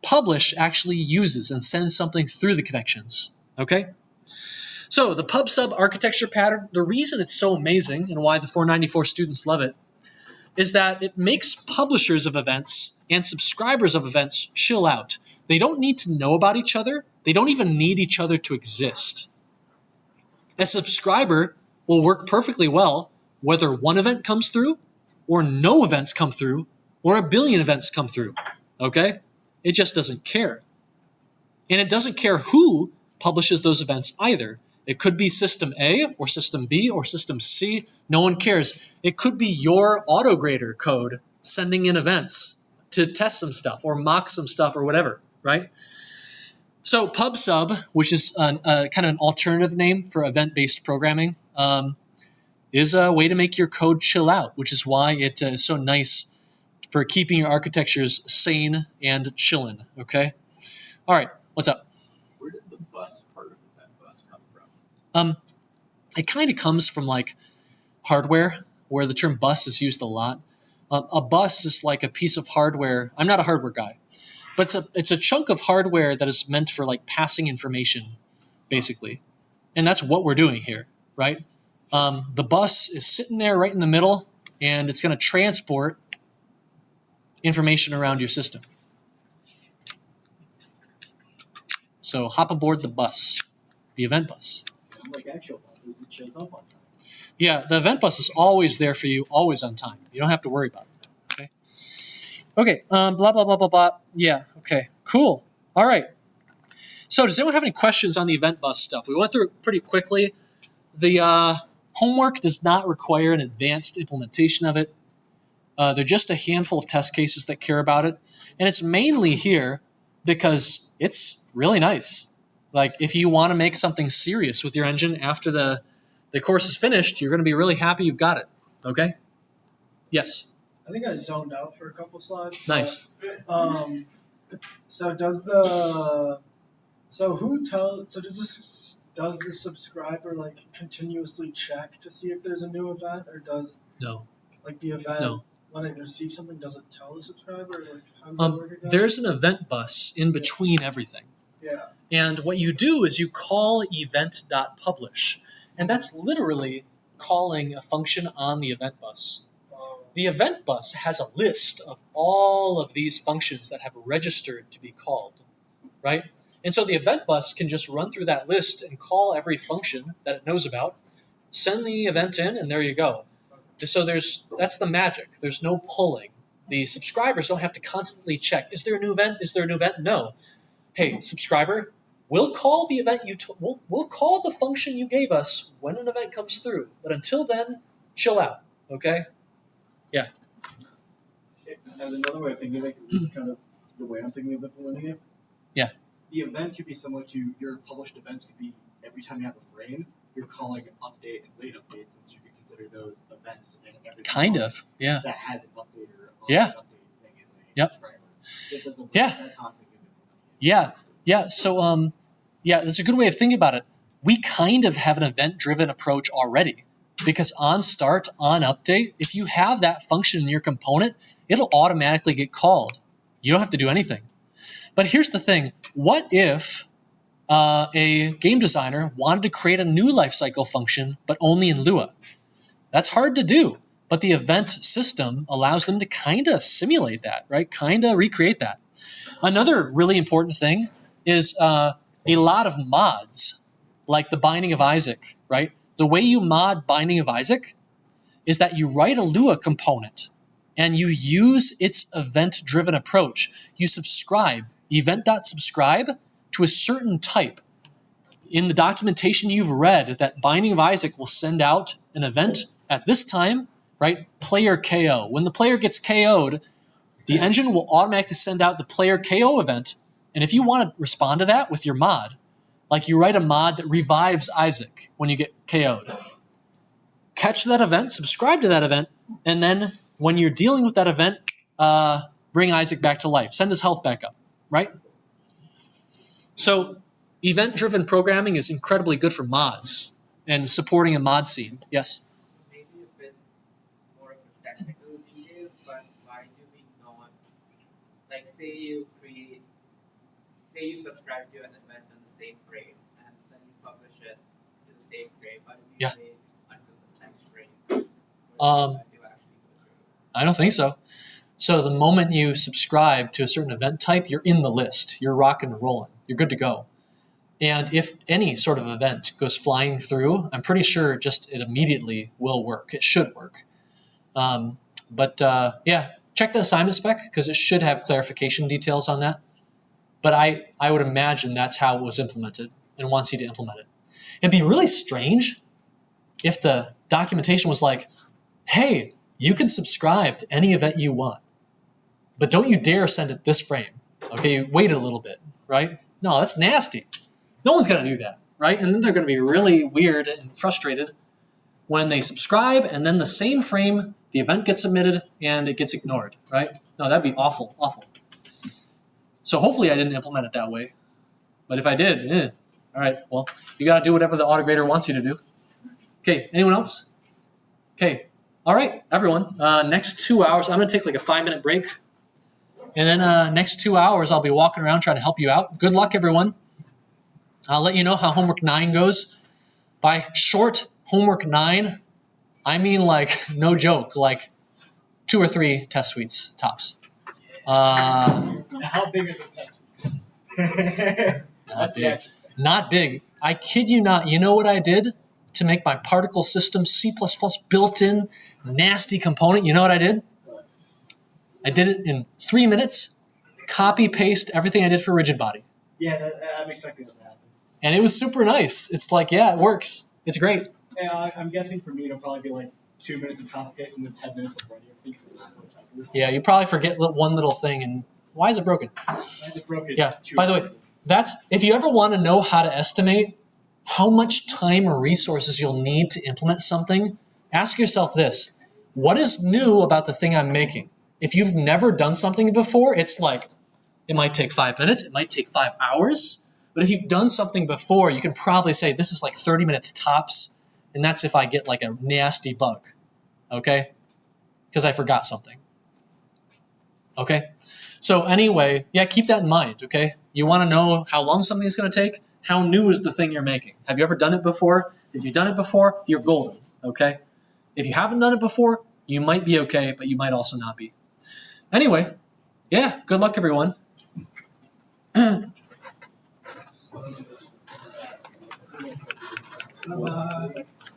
Publish actually uses and sends something through the connections, okay? So the pub-sub architecture pattern, the reason it's so amazing and why the 494 students love it is that it makes publishers of events and subscribers of events chill out. They don't need to know about each other. They don't even need each other to exist. A subscriber will work perfectly well whether one event comes through or no events come through or a billion events come through, okay? It just doesn't care. And it doesn't care who publishes those events either. It could be system A or system B or system C. No one cares. It could be your autograder code sending in events to test some stuff or mock some stuff or whatever, right? So PubSub, which is kind of an alternative name for event-based programming, is a way to make your code chill out, which is why it is so nice for keeping your architectures sane and chillin', okay? All right, what's up? Where did the bus part of event bus come from? It kind of comes from like hardware, where the term bus is used a lot. A bus is like a piece of hardware. I'm not a hardware guy, but it's a chunk of hardware that is meant for like passing information, basically. And that's what we're doing here, right? The bus is sitting there right in the middle, and it's going to transport information around your system. So hop aboard the bus, the event bus. Like actual buses, it shows up on time. Yeah, the event bus is always there for you, always on time. You don't have to worry about it. Okay. Okay. Blah blah blah blah blah. Yeah. Okay. Cool. All right. So, does anyone have any questions on the event bus stuff? We went through it pretty quickly. The homework does not require an advanced implementation of it. They're just a handful of test cases that care about it, and it's mainly here because it's really nice. Like, if you want to make something serious with your engine after the course is finished, you're going to be really happy you've got it. Okay? Yes. I think I zoned out for a couple slides. Nice. So does the subscriber like continuously check to see if there's a new event, or does like the event when it receives something, does it tell the subscriber? Like, how does that work again? There's an event bus in between everything. Yeah. And what you do is you call event.publish. And that's literally calling a function on the event bus. The event bus has a list of all of these functions that have registered to be called, right? And so the event bus can just run through that list and call every function that it knows about, send the event in, and there you go. So that's the magic. There's no pulling. The subscribers don't have to constantly check, is there a new event? Is there a new event? No. Hey, subscriber, we'll call the event we'll call the function you gave us when an event comes through. But until then, chill out, okay? Yeah. As another way of thinking of it, 'cause this is kind of the way I'm thinking of implementing it. Yeah. The event could be similar to your published events. Could be every time you have a frame, you're calling an update and late updates, since you could consider those events and everything. Kind of, yeah. That has an update or Yeah. an update thing is a Yep. subscriber. This is the Yeah. That's how I'm thinking of implementing it. Yeah. Yeah. So, that's a good way of thinking about it. We kind of have an event-driven approach already, because on start, on update, if you have that function in your component, it'll automatically get called. You don't have to do anything. But here's the thing. What if a game designer wanted to create a new lifecycle function, but only in Lua? That's hard to do. But the event system allows them to kind of simulate that, right? Kind of recreate that. Another really important thing is a lot of mods like the Binding of Isaac, right? The way you mod Binding of Isaac is that you write a Lua component and you use its event-driven approach. You subscribe, event.subscribe, to a certain type. In the documentation you've read, that Binding of Isaac will send out an event at this time, right? Player KO. When the player gets KO'd, the engine will automatically send out the player KO event. And if you want to respond to that with your mod, like you write a mod that revives Isaac when you get KO'd, catch that event, subscribe to that event, and then when you're dealing with that event, bring Isaac back to life. Send his health back up, right? So event-driven programming is incredibly good for mods and supporting a mod scene. Yes? Maybe a bit more of a technical detail, but why do we not, like say you subscribe to an event on the same frame and then you publish it to the same frame, but if you wait until the next frame, I don't think so. So the moment you subscribe to a certain event type, you're in the list. You're rocking and rolling. You're good to go. And if any sort of event goes flying through, I'm pretty sure just it immediately will work. It should work. Yeah, check the assignment spec because it should have clarification details on that. But I would imagine that's how it was implemented and wants you to implement it. It'd be really strange if the documentation was like, hey, you can subscribe to any event you want, but don't you dare send it this frame. Okay, wait a little bit, right? No, that's nasty. No one's going to do that, right? And then they're going to be really weird and frustrated when they subscribe and then the same frame, the event gets submitted and it gets ignored, right? No, that'd be awful, awful. So hopefully I didn't implement it that way. But if I did, all right, well, you got to do whatever the autograder wants you to do. Okay, anyone else? Okay, all right, everyone. Next 2 hours, I'm going to take like a 5-minute break. And then next 2 hours, I'll be walking around trying to help you out. Good luck, everyone. I'll let you know how homework 9 goes. By short homework 9, I mean like, no joke, like 2 or 3 test suites tops. How big are those test suites? Not big. Not big. I kid you not. You know what I did to make my particle system C++ built-in nasty component? You know what I did? I did it in 3 minutes, copy-paste everything I did for rigid body. Yeah, I'm expecting that to happen. And it was super nice. It's like, yeah, it works. It's great. Yeah, I'm guessing for me it'll probably be like 2 minutes of copy-paste and then 10 minutes of writing. Yeah, you probably forget one little thing. And why is it broken? Why is it broken? Yeah, by the way, that's if you ever want to know how to estimate how much time or resources you'll need to implement something, ask yourself this. What is new about the thing I'm making? If you've never done something before, it's like, it might take 5 minutes, it might take 5 hours. But if you've done something before, you can probably say, this is like 30 minutes tops. And that's if I get like a nasty bug, okay? Because I forgot something. Okay? So anyway, yeah, keep that in mind, okay? You want to know how long something is going to take? How new is the thing you're making? Have you ever done it before? If you've done it before, you're golden, okay? If you haven't done it before, you might be okay, but you might also not be. Anyway, yeah, good luck, everyone. Have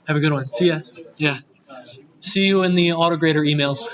a good one. See ya. Yeah. See you in the autograder emails.